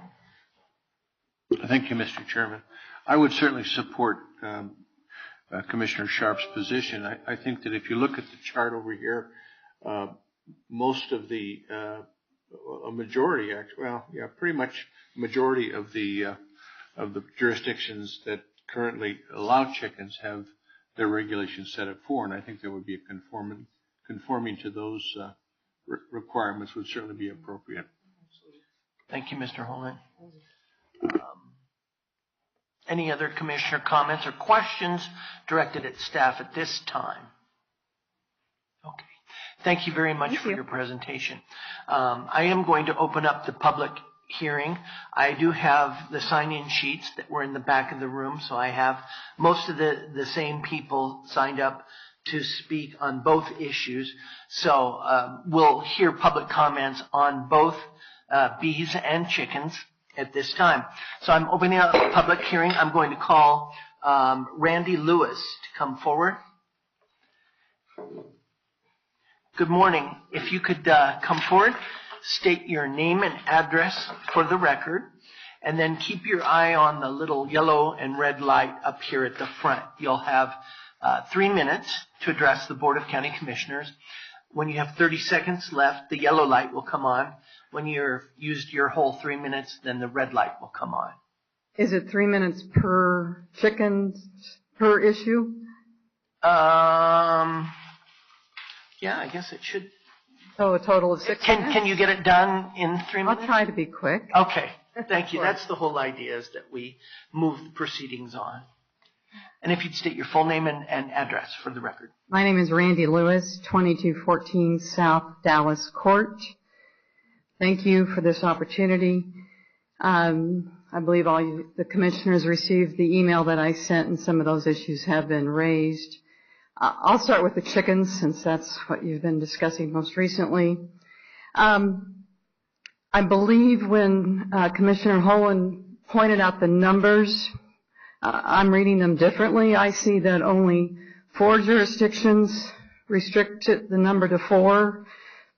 Thank you, Mr. Chairman. I would certainly support Commissioner Sharp's position. I think that if you look at the chart over here, most of the, a majority, actually, well, yeah, pretty much majority of the jurisdictions that currently allow chickens have their regulations set at 4, and I think there would be a conforming to those requirements would certainly be appropriate. Thank you, Mr. Holden. Any other commissioner comments or questions directed at staff at this time? Okay. Thank you very much for your presentation. I am going to open up the public hearing. I do have the sign-in sheets that were in the back of the room, so I have most of the same people signed up to speak on both issues. So we'll hear public comments on both bees and chickens at this time. So I'm opening up a public hearing. I'm going to call Randy Lewis to come forward. Good morning. If you could come forward, state your name and address for the record, and then keep your eye on the little yellow and red light up here at the front. You'll have 3 minutes to address the Board of County Commissioners. When you have 30 seconds left, the yellow light will come on. When you've used your whole 3 minutes, then the red light will come on. Is it 3 minutes per chicken per issue? Yeah, I guess it should. So a total of 6 minutes? Can you get it done in 3 minutes? I'll try to be quick. Okay, thank you. That's the whole idea, is that we move the proceedings on. And if you'd state your full name and address for the record. My name is Randy Lewis, 2214 South Dallas Court. Thank you for this opportunity. I believe all the commissioners received the email that I sent, and some of those issues have been raised. I'll start with the chickens, since that's what you've been discussing most recently. I believe when Commissioner Holland pointed out the numbers, I'm reading them differently. I see that only 4 jurisdictions restrict the number to 4,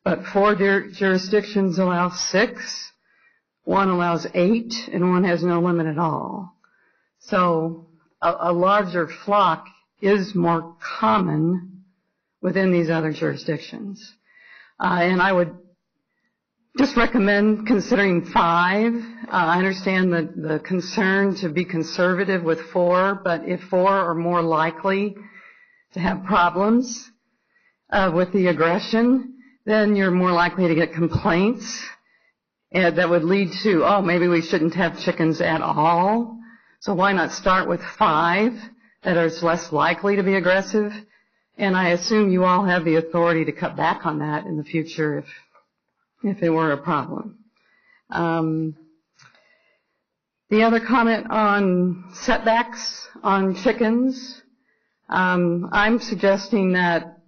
but 4 jurisdictions allow 6, 1 allows 8, and 1 has no limit at all. So a larger flock is more common within these other jurisdictions. And I would just recommend considering 5. I understand the concern to be conservative with 4, but if 4 are more likely to have problems with the aggression, then you're more likely to get complaints that would lead to, oh, maybe we shouldn't have chickens at all. So why not start with 5 that are less likely to be aggressive? And I assume you all have the authority to cut back on that in the future if it were a problem. The other comment on setbacks on chickens, I'm suggesting that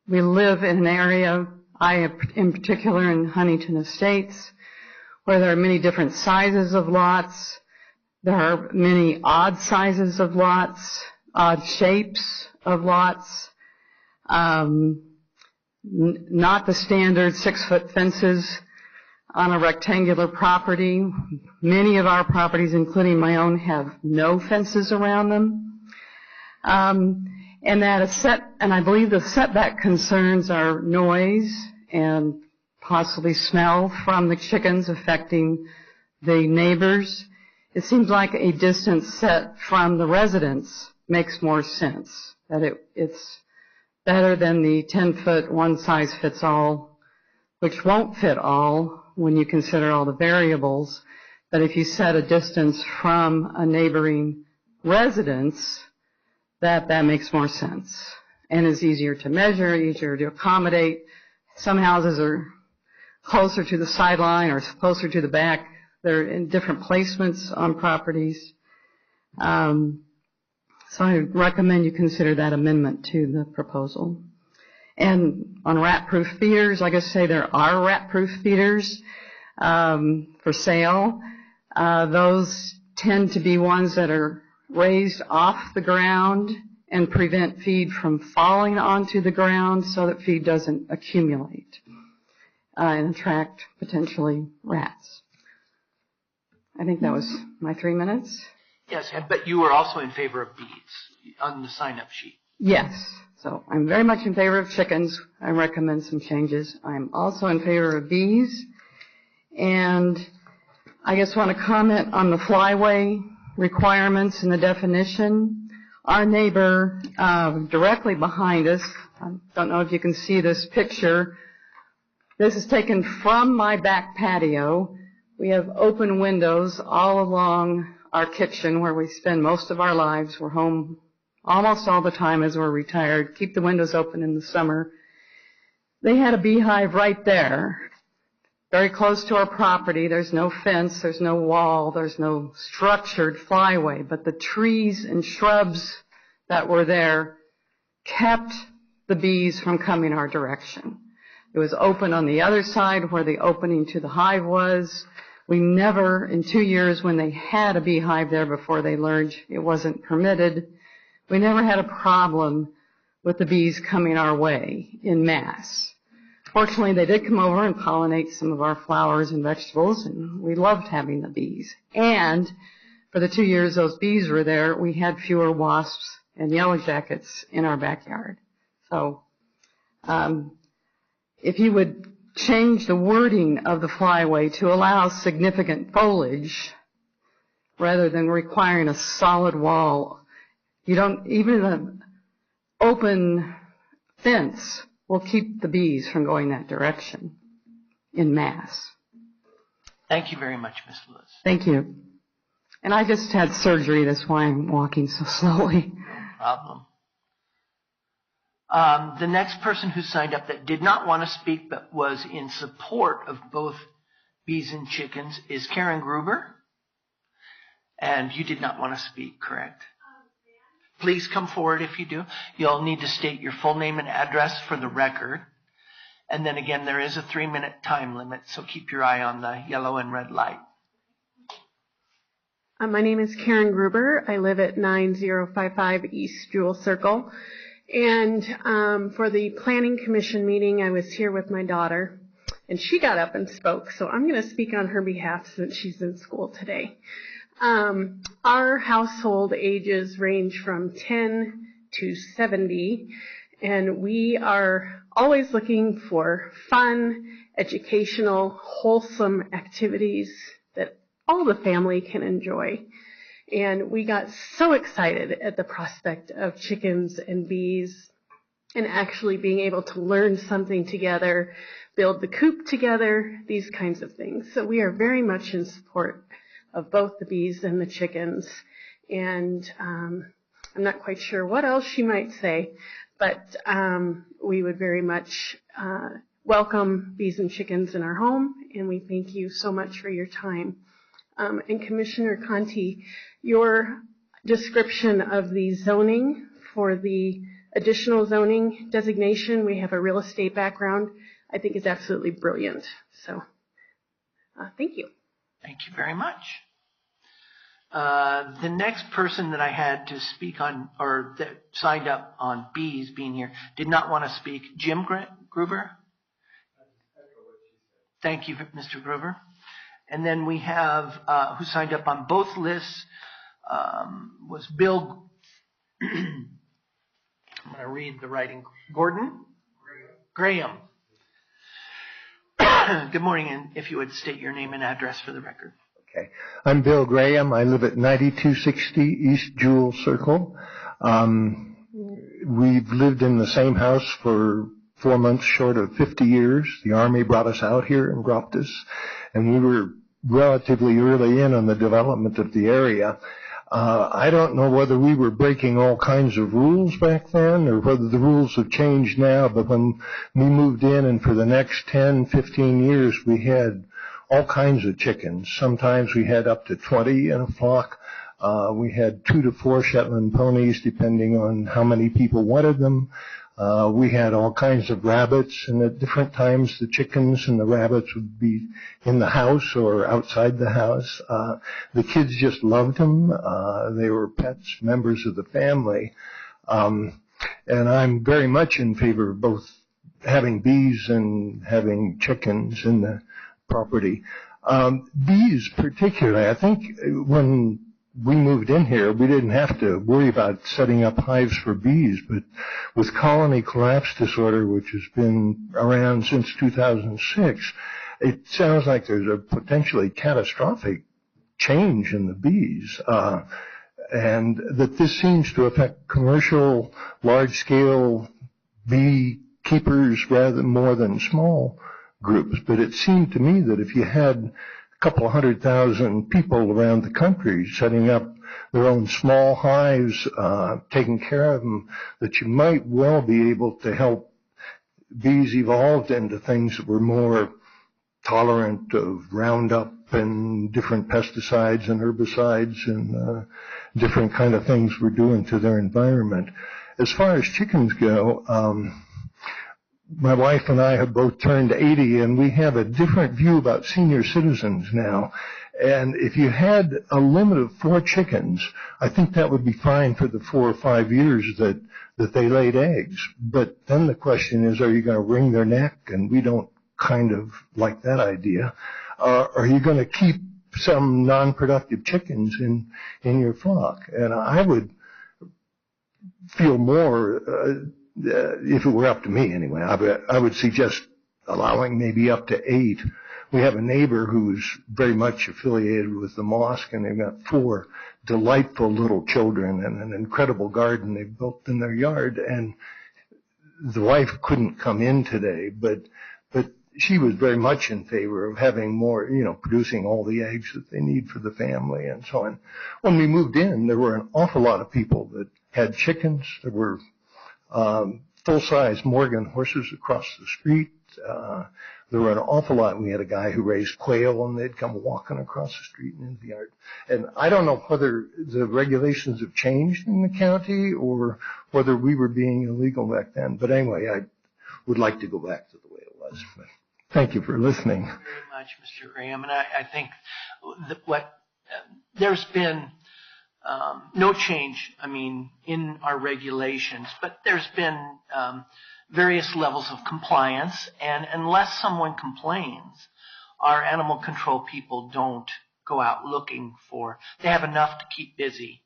we live in an area, I in particular in Huntington Estates, where there are many different sizes of lots. There are many odd sizes of lots, odd shapes of lots, not the standard 6-foot fences on a rectangular property. Many of our properties, including my own, have no fences around them. And I believe the setback concerns are noise and possibly smell from the chickens affecting the neighbors. It seems like a distance set from the residents makes more sense, that it's better than the 10-foot one-size-fits-all, which won't fit all when you consider all the variables. But if you set a distance from a neighboring residence, that makes more sense and is easier to measure, easier to accommodate. Some houses are closer to the sideline or closer to the back. They're in different placements on properties. So I recommend you consider that amendment to the proposal. And on rat-proof feeders, like I say, there are rat-proof feeders for sale. Those tend to be ones that are raised off the ground and prevent feed from falling onto the ground so that feed doesn't accumulate and attract potentially rats. I think that was my 3 minutes. Yes, but you were also in favor of bees on the sign-up sheet. Yes. So I'm very much in favor of chickens. I recommend some changes. I'm also in favor of bees. And I just want to comment on the flyway requirements and the definition. Our neighbor directly behind us, I don't know if you can see this picture. This is taken from my back patio. We have open windows all along our kitchen where we spend most of our lives. We're home almost all the time as we're retired. Keep the windows open in the summer. They had a beehive right there, very close to our property. There's no fence, there's no wall, there's no structured flyway, but the trees and shrubs that were there kept the bees from coming our direction. It was open on the other side where the opening to the hive was. We never, in 2 years when they had a beehive there before they learned it wasn't permitted, we never had a problem with the bees coming our way in mass. Fortunately, they did come over and pollinate some of our flowers and vegetables, and we loved having the bees. And for the 2 years those bees were there, we had fewer wasps and yellow jackets in our backyard. So if you would change the wording of the flyway to allow significant foliage rather than requiring a solid wall, even an open fence will keep the bees from going that direction in mass. Thank you very much, Ms. Lewis. Thank you. And I just had surgery, that's why I'm walking so slowly. No problem. The next person who signed up that did not want to speak but was in support of both bees and chickens is Karen Gruber. And you did not want to speak, correct? Please come forward if you do. You'll need to state your full name and address for the record. And then again, there is a 3-minute time limit, so keep your eye on the yellow and red light. My name is Karen Gruber. I live at 9055 East Jewel Circle. And for the Planning Commission meeting, I was here with my daughter, and she got up and spoke. So I'm going to speak on her behalf since she's in school today. Our household ages range from 10 to 70, and we are always looking for fun, educational, wholesome activities that all the family can enjoy. And we got so excited at the prospect of chickens and bees and actually being able to learn something together, build the coop together, these kinds of things. So we are very much in support of both the bees and the chickens. And I'm not quite sure what else she might say, but we would very much welcome bees and chickens in our home, and we thank you so much for your time. And Commissioner Conti, your description of the zoning for the additional zoning designation, we have a real estate background, I think is absolutely brilliant. So, thank you. Thank you very much. The next person that I had to speak on, or that signed up on bees being here, did not want to speak. Jim Gruber? Thank you, Mr. Gruber. And then we have, who signed up on both lists, was Bill, I'm going to read the writing, Gordon? Graham. Good morning, and if you would state your name and address for the record. Okay. I'm Bill Graham. I live at 9260 East Jewel Circle. We've lived in the same house for 4 months short of 50 years. The Army brought us out here and dropped us, and we were relatively early in on the development of the area. I don't know whether we were breaking all kinds of rules back then or whether the rules have changed now, but when we moved in and for the next 10, 15 years we had all kinds of chickens. Sometimes we had up to 20 in a flock. We had 2 to 4 Shetland ponies depending on how many people wanted them. We had all kinds of rabbits, and at different times the chickens and the rabbits would be in the house or outside the house. The kids just loved them. They were pets, members of the family. And I'm very much in favor of both having bees and having chickens in the property. Bees particularly, I think when we moved in here, we didn't have to worry about setting up hives for bees, but with colony collapse disorder, which has been around since 2006, it sounds like there's a potentially catastrophic change in the bees, and that this seems to affect commercial, large-scale beekeepers rather more than small groups. But it seemed to me that if you had a couple 100,000 people around the country setting up their own small hives, taking care of them, that you might well be able to help bees evolve into things that were more tolerant of Roundup and different pesticides and herbicides and different kind of things we're doing to their environment. As far as chickens go, my wife and I have both turned 80, and we have a different view about senior citizens now. And if you had a limit of 4 chickens, I think that would be fine for the 4 or 5 years that they laid eggs. But then the question is, are you going to wring their neck? And we don't kind of like that idea. Are you going to keep some non-productive chickens in your flock? And I would feel more, if it were up to me anyway, I would suggest allowing maybe up to 8. We have a neighbor who's very much affiliated with the mosque, and they've got 4 delightful little children and an incredible garden they've built in their yard. And the wife couldn't come in today, but she was very much in favor of having more, producing all the eggs that they need for the family and so on. When we moved in, there were an awful lot of people that had chickens. There were full-size Morgan horses across the street. There were an awful lot. We had a guy who raised quail, and they'd come walking across the street and into the yard. And I don't know whether the regulations have changed in the county or whether we were being illegal back then. But anyway, I would like to go back to the way it was. But thank you for listening. Thank you very much, Mr. Graham. And I think that what there's been no change, in our regulations, but there's been various levels of compliance, and unless someone complains, our animal control people don't go out looking for. They have enough to keep busy.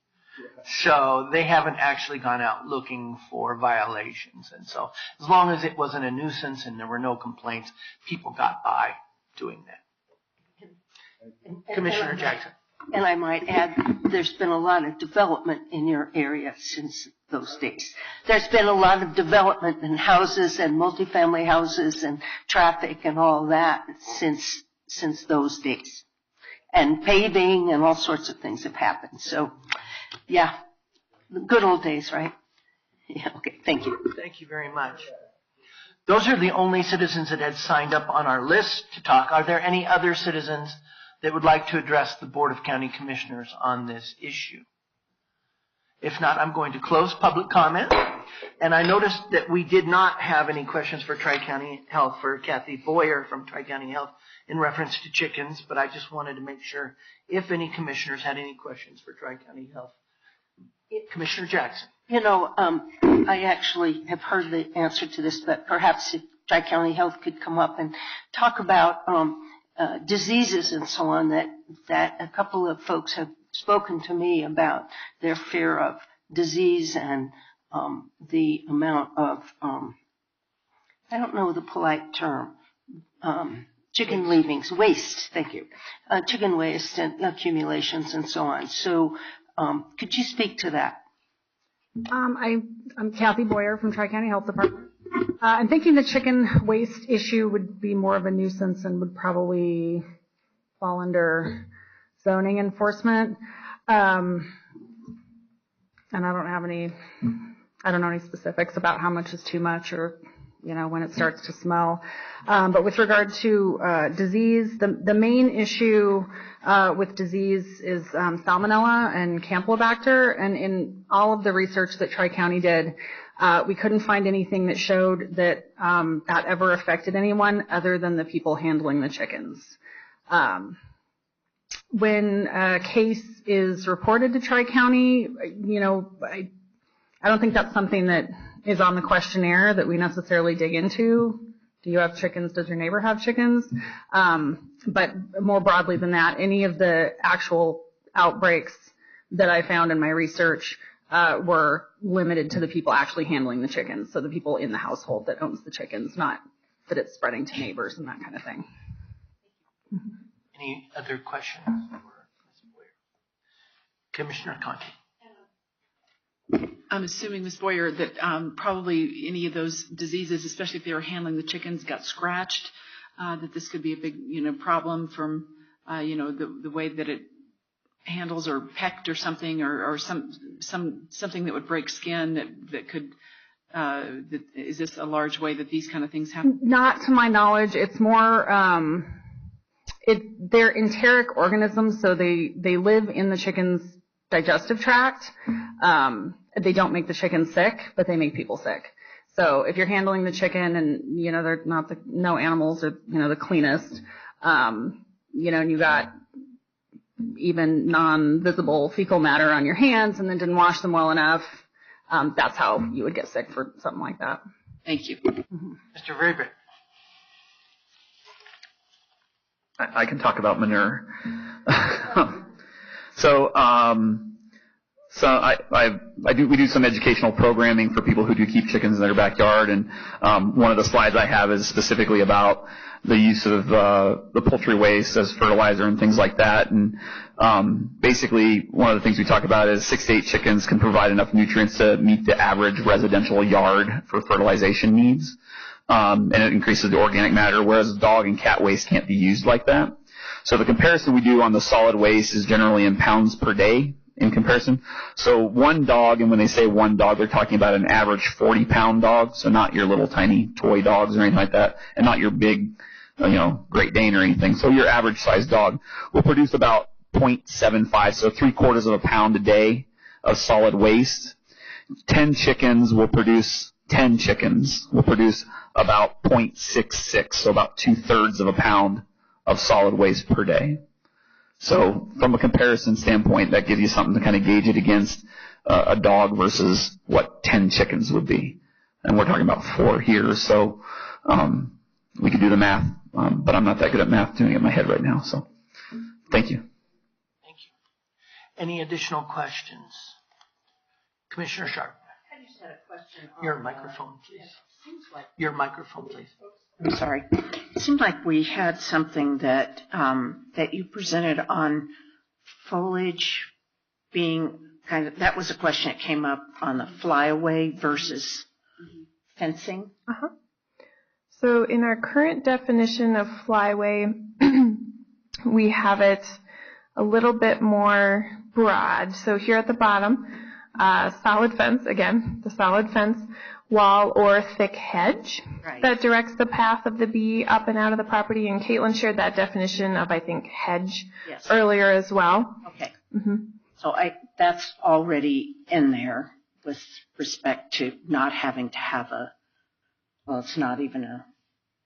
So they haven't actually gone out looking for violations. And so as long as it wasn't a nuisance and there were no complaints, people got by doing that. Commissioner Jackson. And I might add, there's been a lot of development in your area since those days. There's been a lot of development in houses and multifamily houses and traffic and all that since those days. And paving and all sorts of things have happened. So, yeah, the good old days, right? Yeah, okay, thank you. Thank you very much. Those are the only citizens that had signed up on our list to talk. Are there any other citizens that would like to address the Board of County Commissioners on this issue? If not, I'm going to close public comment. And I noticed that we did not have any questions for Tri-County Health for Kathy Boyer from Tri-County Health in reference to chickens, but I just wanted to make sure if any commissioners had any questions for Tri-County Health. Commissioner Jackson. I actually have heard the answer to this, but perhaps if Tri-County Health could come up and talk about diseases and so on that a couple of folks have spoken to me about their fear of disease and the amount of, I don't know the polite term, chicken leavings, waste, thank you, chicken waste and accumulations and so on. So could you speak to that? I'm Kathy Boyer from Tri-County Health Department. I'm thinking the chicken waste issue would be more of a nuisance and would probably fall under zoning enforcement. And I don't know any specifics about how much is too much or, when it starts to smell. But with regard to disease, the main issue with disease is salmonella and campylobacter. And in all of the research that Tri-County did, we couldn't find anything that showed that that ever affected anyone other than the people handling the chickens. When a case is reported to Tri-County, I don't think that's something that is on the questionnaire that we necessarily dig into. Do you have chickens? Does your neighbor have chickens? But more broadly than that, any of the actual outbreaks that I found in my research were limited to the people actually handling the chickens, so the people in the household that owns the chickens, not that it's spreading to neighbors and that kind of thing. Any other questions? Commissioner Conti. I'm assuming, Ms. Boyer, that probably any of those diseases, especially if they were handling the chickens, got scratched, that this could be a big, problem from, the way that it handles or pecked or something, or something that would break skin that could, is this a large way that these kind of things happen? Not to my knowledge. It's more, they're enteric organisms, so they live in the chicken's digestive tract. They don't make the chicken sick, but they make people sick. So if you're handling the chicken and, they're not no animals are, the cleanest, and you got even non-visible fecal matter on your hands and then didn't wash them well enough, that's how you would get sick for something like that. Thank you. Mm-hmm. Mr. Vraber. I can talk about manure. We do some educational programming for people who do keep chickens in their backyard, and one of the slides I have is specifically about the use of the poultry waste as fertilizer and things like that. And basically, one of the things we talk about is 6 to 8 chickens can provide enough nutrients to meet the average residential yard for fertilization needs, and it increases the organic matter, whereas dog and cat waste can't be used like that. So the comparison we do on the solid waste is generally in pounds per day in comparison. So one dog, and when they say one dog, they're talking about an average 40-pound dog, so not your little tiny toy dogs or anything like that, and not your big, Great Dane or anything. So your average sized dog will produce about 0.75, so 3/4 of a pound a day of solid waste. 10 chickens will produce about 0.66, so about 2/3 of a pound of solid waste per day. So from a comparison standpoint, that gives you something to kind of gauge it against a dog versus what 10 chickens would be. And we're talking about 4 here, so we could do the math, but I'm not that good at math doing it in my head right now. So thank you. Thank you. Any additional questions? Commissioner Sharp. I just had a question. Your microphone, please. Your microphone, please. I'm sorry. It seemed like we had something that that you presented on foliage being kind of, that was a question that came up on the flyaway versus fencing. So in our current definition of flyway, we have it a little bit more broad. So here at the bottom, solid fence, again, the solid fence, wall or thick hedge that directs the path of the bee up and out of the property. And Caitlin shared that definition of, I think, hedge earlier as well. Okay. So that's already in there with respect to not having to have well, it's not even a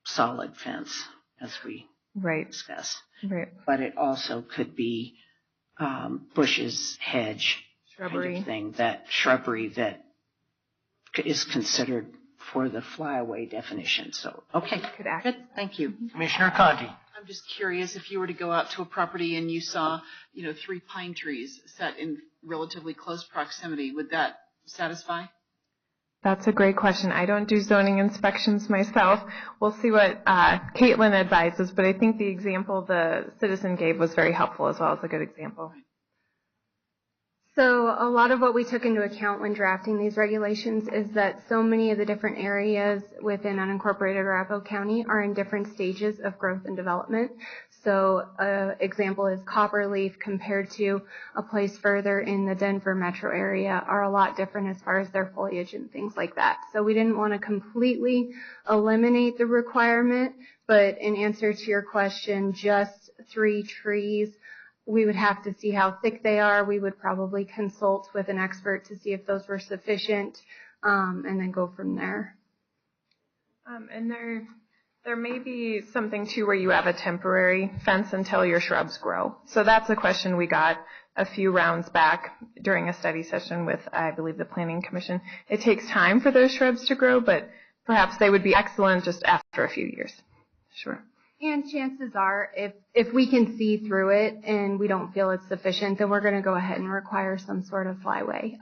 solid fence, as we discussed. But it also could be bushes, hedge, shrubbery, kind of thing, shrubbery that is considered for the flyaway definition. So, okay, good. Thank you. Commissioner Conti. I'm just curious, if you were to go out to a property and you saw, 3 pine trees set in relatively close proximity, would that satisfy? That's a great question. I don't do zoning inspections myself. We'll see what Caitlin advises, but I think the example the citizen gave was very helpful as well as a good example. So a lot of what we took into account when drafting these regulations is that so many of the different areas within unincorporated Arapahoe County are in different stages of growth and development. So an example is Copperleaf compared to a place further in the Denver metro area are a lot different as far as their foliage and things like that. So we didn't want to completely eliminate the requirement, but in answer to your question, just 3 trees. We would have to see how thick they are. We would probably consult with an expert to see if those were sufficient, and then go from there. And there may be something too where you have a temporary fence until your shrubs grow. So that's a question we got a few rounds back during a study session with, I believe, the Planning Commission. It takes time for those shrubs to grow, but perhaps they would be excellent just after a few years. Sure. And chances are, if we can see through it and we don't feel it's sufficient, then we're going to go ahead and require some sort of flyway.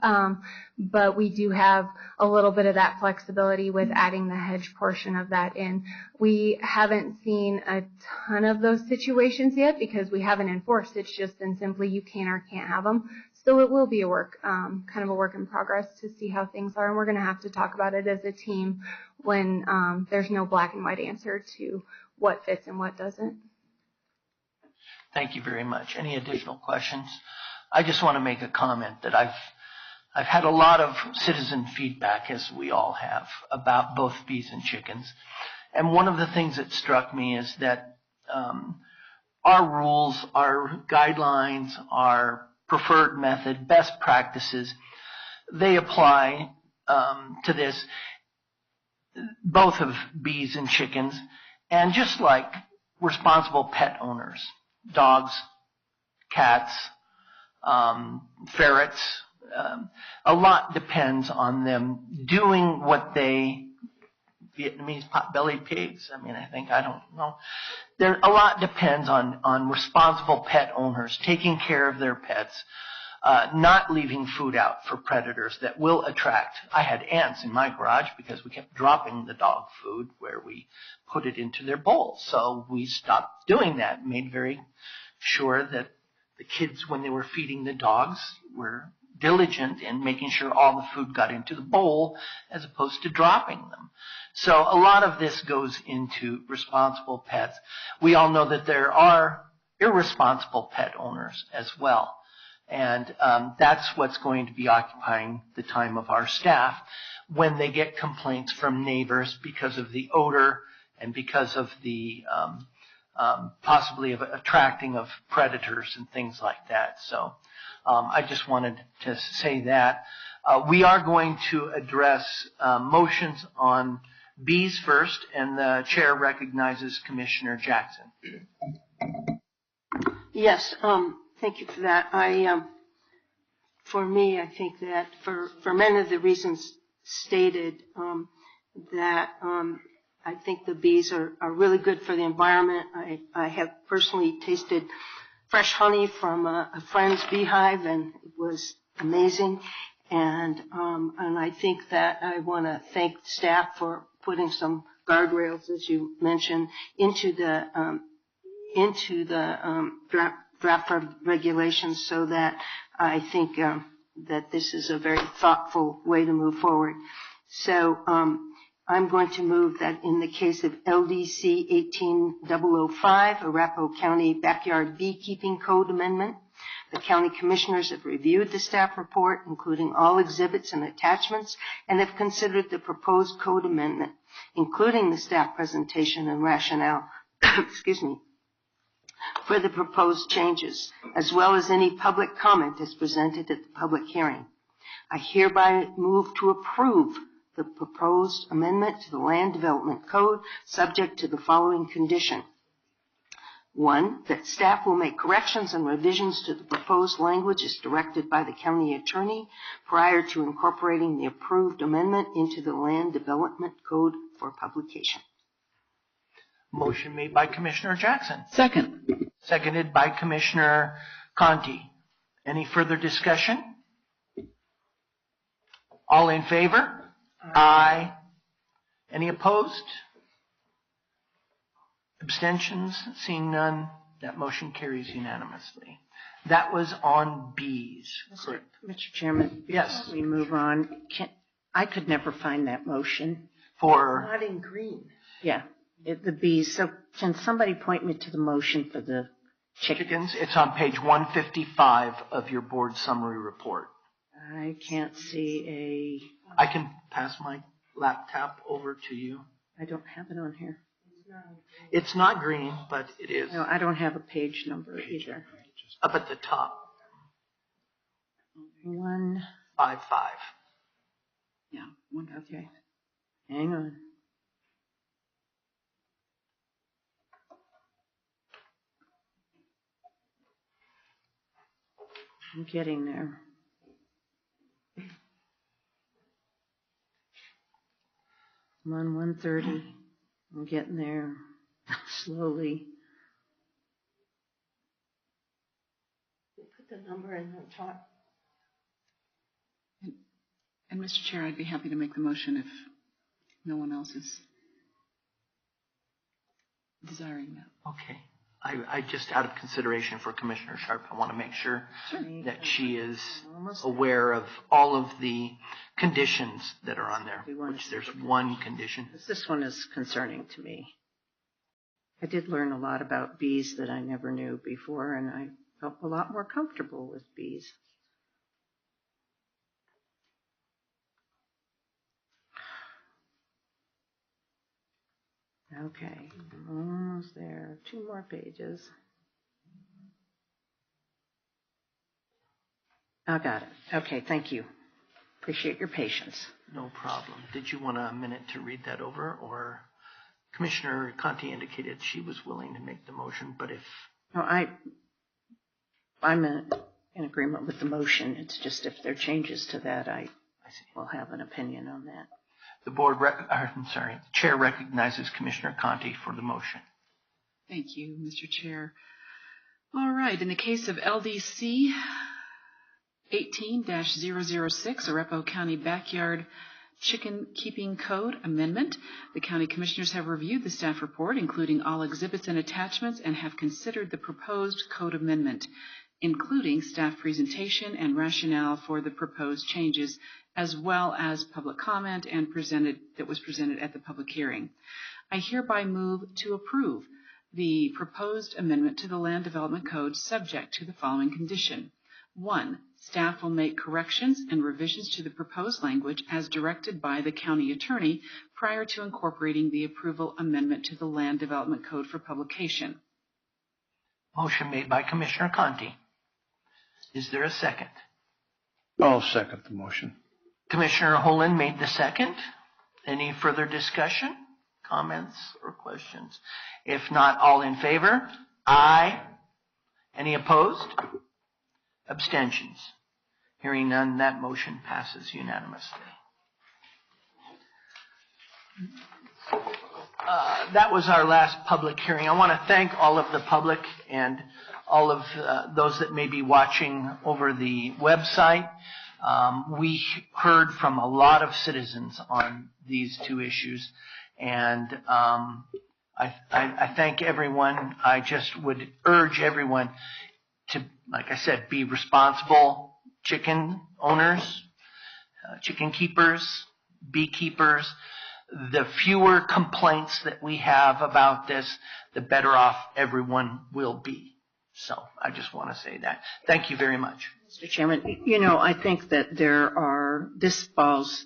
But we do have a little bit of that flexibility with adding the hedge portion of that in. We haven't seen a ton of those situations yet because we haven't enforced. It's just been simply you can or can't have them. So it will be a kind of a work in progress to see how things are. And we're going to have to talk about it as a team when there's no black and white answer to what fits and what doesn't. Thank you very much. Any additional questions? I just want to make a comment that I've had a lot of citizen feedback, as we all have, about both bees and chickens. And one of the things that struck me is that our rules, our guidelines, our preferred method, best practices, they apply to this, both of bees and chickens. And just like responsible pet owners, dogs, cats, ferrets, a lot depends on them doing what Vietnamese pot-bellied pigs, I don't know. A lot depends on responsible pet owners taking care of their pets, not leaving food out for predators that will attract. I had ants in my garage because we kept dropping the dog food where we put it into their bowls. So we stopped doing that, made very sure that the kids, when they were feeding the dogs, were diligent in making sure all the food got into the bowl as opposed to dropping them. So a lot of this goes into responsible pets. We all know that there are irresponsible pet owners as well. And that's what's going to be occupying the time of our staff when they get complaints from neighbors because of the odor and because of the possibly of attracting of predators and things like that. So I just wanted to say that. We are going to address motions on bees first, and the chair recognizes Commissioner Jackson. Yes, thank you for that. For me, I think that for many of the reasons stated, that I think the bees are really good for the environment. I have personally tasted fresh honey from a friend's beehive, and it was amazing. And I think that I want to thank staff for putting some guardrails, as you mentioned, into the draft regulations, so that I think that this is a very thoughtful way to move forward. So I'm going to move that in the case of LDC 18005, Arapahoe County Backyard Beekeeping Code Amendment, the county commissioners have reviewed the staff report, including all exhibits and attachments, and have considered the proposed code amendment, including the staff presentation and rationale, for the proposed changes, as well as any public comment as presented at the public hearing. I hereby move to approve the proposed amendment to the Land Development Code, subject to the following condition. 1, that staff will make corrections and revisions to the proposed language as directed by the county attorney prior to incorporating the approved amendment into the Land Development Code for publication. Motion made by Commissioner Jackson. Second. Seconded by Commissioner Conti. Any further discussion? All in favor? Aye. Any opposed? Abstentions? Seeing none, that motion carries unanimously. That was on bees. Correct. Mr. Chairman, yes. We move on. I could never find that motion. For? Not in green. Yeah, the bees. So can somebody point me to the motion for the chickens? It's on page 155 of your board summary report. I can't see I can pass my laptop over to you. I don't have it on here. It's not green, but it is. No, I don't have a page number either. Up at the top. 155. Yeah, okay. Hang on. I'm getting there. I'm on 130. I'm getting there slowly. Put the number in the top. And Mr. Chair, I'd be happy to make the motion if no one else is desiring that. Okay. I just, out of consideration for Commissioner Sharp, I want to make sure that she is aware of all of the conditions that are on there, which there's one condition. This one is concerning to me. I did learn a lot about bees that I never knew before, and I felt a lot more comfortable with bees. Okay, almost there. 2 more pages. I got it. Okay, thank you. Appreciate your patience. No problem. Did you want a minute to read that over, or Commissioner Conti indicated she was willing to make the motion, but if... No, I'm in agreement with the motion. It's just if there are changes to that, I will have an opinion on that. The chair recognizes Commissioner Conti for the motion. Thank you, Mr. Chair. All right, in the case of LDC 18-006, Arapahoe County Backyard Chicken Keeping Code Amendment, the County Commissioners have reviewed the staff report, including all exhibits and attachments, and have considered the proposed code amendment, including staff presentation and rationale for the proposed changes, as well as public comment that was presented at the public hearing. I hereby move to approve the proposed amendment to the Land Development Code, subject to the following condition. 1, staff will make corrections and revisions to the proposed language as directed by the county attorney prior to incorporating the approval amendment to the Land Development Code for publication. Motion made by Commissioner Conti. Is there a second? I'll second the motion. Commissioner Holland made the second. Any further discussion, comments, or questions? If not, all in favor? Aye. Any opposed? Abstentions? Hearing none, that motion passes unanimously. That was our last public hearing. I want to thank all of the public and all of those that may be watching over the website. We heard from a lot of citizens on these two issues, and I thank everyone. I just would urge everyone to, like I said, be responsible chicken owners, chicken keepers, beekeepers. The fewer complaints that we have about this, the better off everyone will be. So I just want to say that. Thank you very much. Mr. Chairman, I think that this falls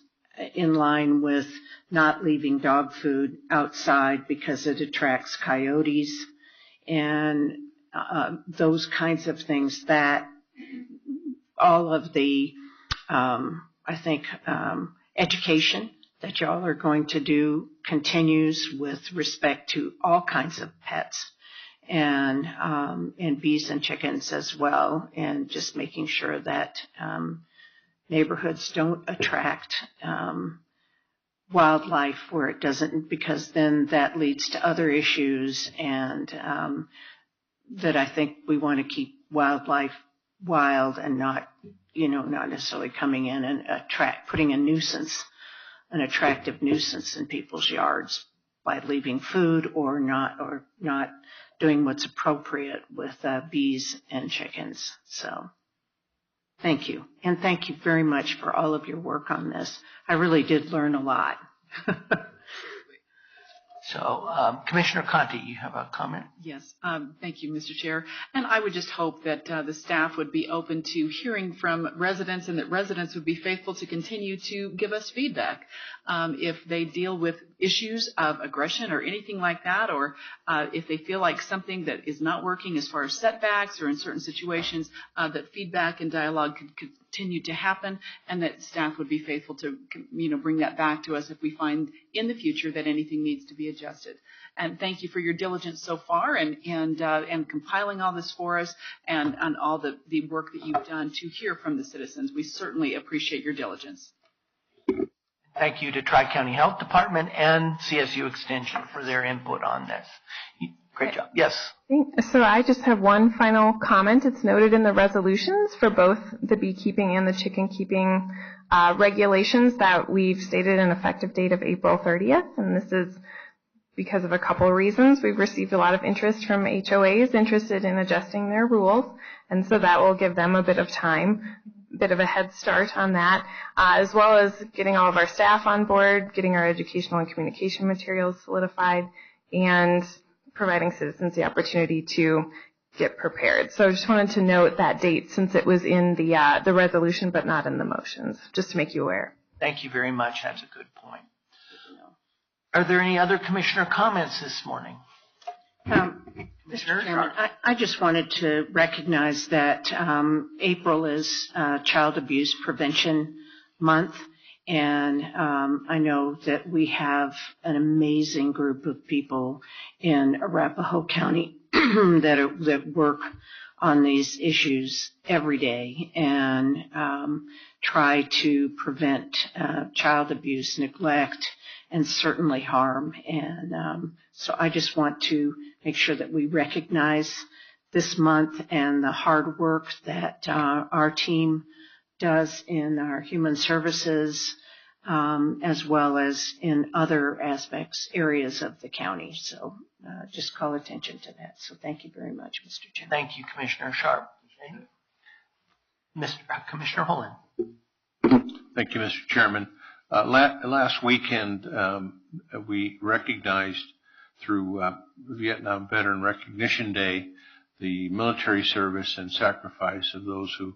in line with not leaving dog food outside because it attracts coyotes and those kinds of things, that all of the, education that y'all are going to do continues with respect to all kinds of pets and bees and chickens as well, and just making sure that neighborhoods don't attract wildlife where it doesn't, because then that leads to other issues, and that I think we want to keep wildlife wild and not necessarily coming in and putting an attractive nuisance in people's yards by leaving food or not doing what's appropriate with bees and chickens. So thank you. And thank you very much for all of your work on this. I really did learn a lot. So, Commissioner Conti, you have a comment? Yes, thank you, Mr. Chair. And I would just hope that the staff would be open to hearing from residents, and that residents would be faithful to continue to give us feedback. If they deal with issues of aggression or anything like that, or if they feel like something that is not working as far as setbacks or in certain situations, that feedback and dialogue could continue to happen, and that staff would be faithful to, bring that back to us if we find in the future that anything needs to be adjusted. And thank you for your diligence so far and compiling all this for us, and all the work that you've done to hear from the citizens. We certainly appreciate your diligence. Thank you to Tri-County Health Department and CSU Extension for their input on this. Great job. Yes. So I just have one final comment. It's noted in the resolutions for both the beekeeping and the chicken keeping regulations that we've stated an effective date of April 30th. And this is because of a couple of reasons. We've received a lot of interest from HOAs interested in adjusting their rules. And so that will give them a bit of time, a bit of a head start on that, as well as getting all of our staff on board, getting our educational and communication materials solidified, and providing citizens the opportunity to get prepared. So I just wanted to note that date since it was in the resolution but not in the motions, just to make you aware. Thank you very much. That's a good point. Are there any other commissioner comments this morning? Mr. Chairman, I just wanted to recognize that April is Child Abuse Prevention Month, and I know that we have an amazing group of people in Arapahoe County that work on these issues every day and try to prevent child abuse, neglect, and certainly harm. And so I just want to make sure that we recognize this month and the hard work that our team does in our human services, as well as in other areas of the county. So just call attention to that. So thank you very much, Mr. Chairman. Thank you, Commissioner Sharp. Commissioner Holland. Thank you, Mr. Chairman. Last weekend, we recognized through Vietnam Veteran Recognition Day the military service and sacrifice of those who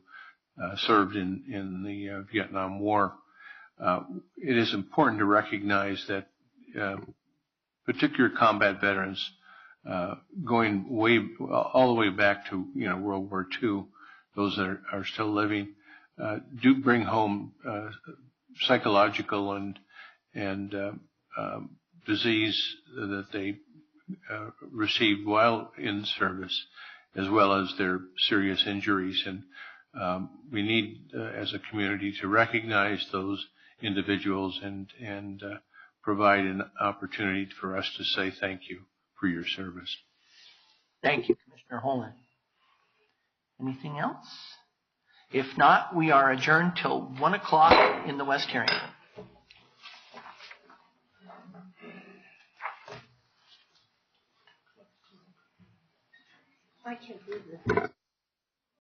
served in the Vietnam War. It is important to recognize that particular combat veterans, going all the way back to World War II, those that are still living, do bring home psychological and disease that they received while in service, as well as their serious injuries. And we need, as a community, to recognize those individuals and provide an opportunity for us to say thank you for your service. Thank you, Commissioner Holman. Anything else? If not, we are adjourned till 1 o'clock in the West Hearing Room. I can't do this.